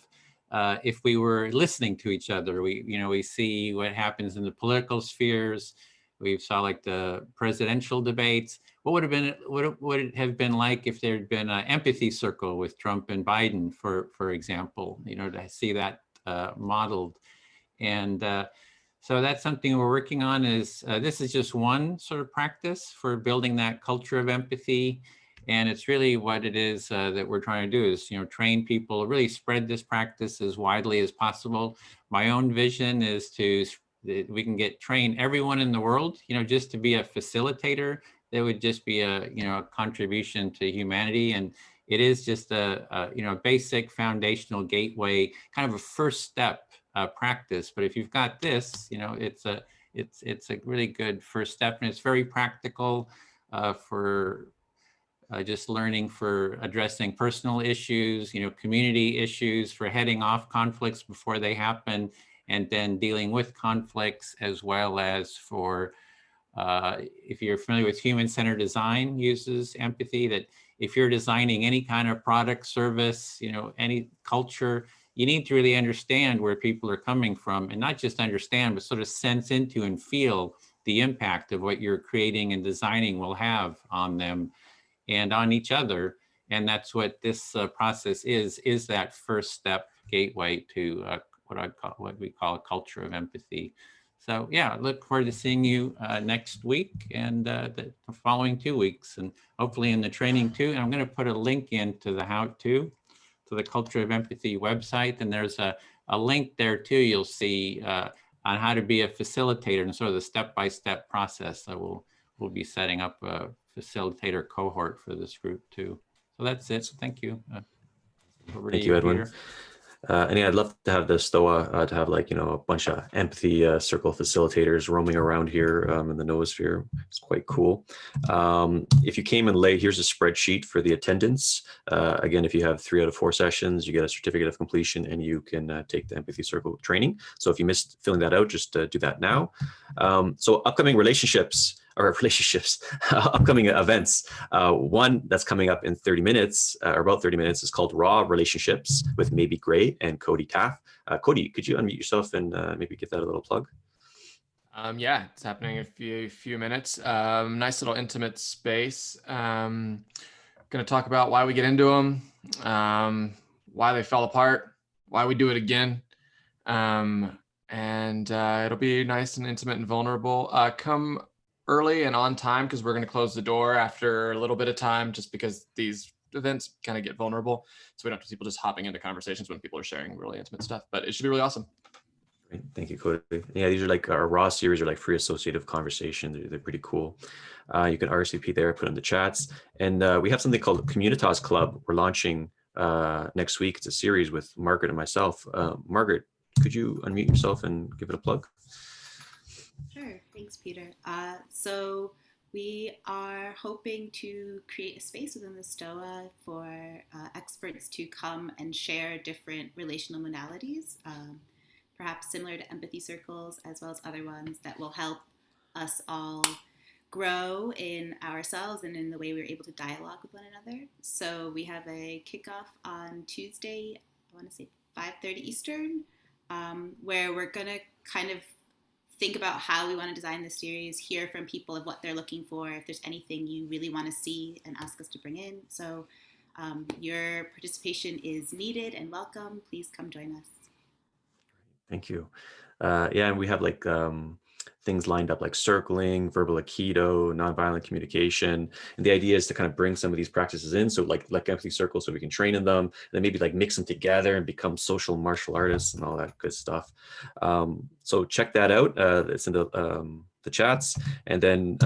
if we were listening to each other? We see what happens in the political spheres. We saw like the presidential debates. What would it have been like if there had been an empathy circle with Trump and Biden, for example, to see that modeled. And so that's something we're working on. Is this is just one sort of practice for building that culture of empathy. And it's really what it is that we're trying to do is, train people, really spread this practice as widely as possible. My own vision is that we can train everyone in the world, just to be a facilitator. That would just be a contribution to humanity. And it is just a basic foundational gateway, kind of a first step practice. But if you've got this, it's a really good first step, and it's very practical for just learning, for addressing personal issues, community issues, for heading off conflicts before they happen, and then dealing with conflicts, as well as for if you're familiar with human-centered design, uses empathy, that if you're designing any kind of product, service, any culture, you need to really understand where people are coming from, and not just understand, but sort of sense into and feel the impact of what you're creating and designing will have on them and on each other. And that's what this process is that first step gateway to what we call a culture of empathy. So yeah, look forward to seeing you next week and the following 2 weeks, and hopefully in the training too. And I'm going to put a link into the how-to to the Culture of Empathy website, and there's a link there too. You'll see on how to be a facilitator and sort of the step-by-step process. So we'll be setting up a facilitator cohort for this group too. So that's it. Thank you. Thank you, Edwin. Peter. And yeah, I'd love to have the Stoa to have a bunch of empathy circle facilitators roaming around here in the noosphere. It's quite cool. If you came in late, here's a spreadsheet for the attendance. Again, if you have 3 out of 4 sessions, you get a certificate of completion and you can take the empathy circle training. So if you missed filling that out, just do that now. So upcoming upcoming events. One that's coming up in 30 minutes, or about 30 minutes, is called Raw Relationships with Maybe Gray and Cody Taff. Cody, could you unmute yourself and maybe give that a little plug? Yeah, it's happening in a few minutes. Nice little intimate space. Going to talk about why we get into them, why they fell apart, why we do it again. And it'll be nice and intimate and vulnerable. Come early and on time, because we're going to close the door after a little bit of time, just because these events kind of get vulnerable. So we don't have people just hopping into conversations when people are sharing really intimate stuff, but it should be really awesome. Great. Thank you, Cody. Yeah, these are like our Raw series are like free associative conversation. They're pretty cool. You can RSVP there, put in the chats. And we have something called Communitas Club. We're launching next week. It's a series with Margaret and myself. Margaret, could you unmute yourself and give it a plug? Sure, thanks, Peter. So we are hoping to create a space within the Stoa for experts to come and share different relational modalities, perhaps similar to empathy circles, as well as other ones that will help us all grow in ourselves and in the way we're able to dialogue with one another. So we have a kickoff on Tuesday, I want to say 5:30 Eastern, where we're going to kind of think about how we want to design this series, hear from people of what they're looking for, if there's anything you really want to see and ask us to bring in. So your participation is needed and welcome. Please come join us. Thank you. Yeah, and we have like things lined up like circling, verbal aikido, nonviolent communication. And the idea is to kind of bring some of these practices in. So like empathy circles, so we can train in them, and then maybe like mix them together and become social martial artists and all that good stuff. So check that out. It's in the chats. And then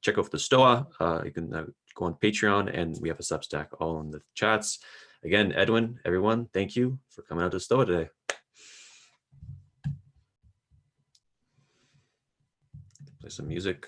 check out the Stoa. You can go on Patreon, and we have a Substack all in the chats. Again, Edwin, everyone, thank you for coming out to Stoa today. Play some music.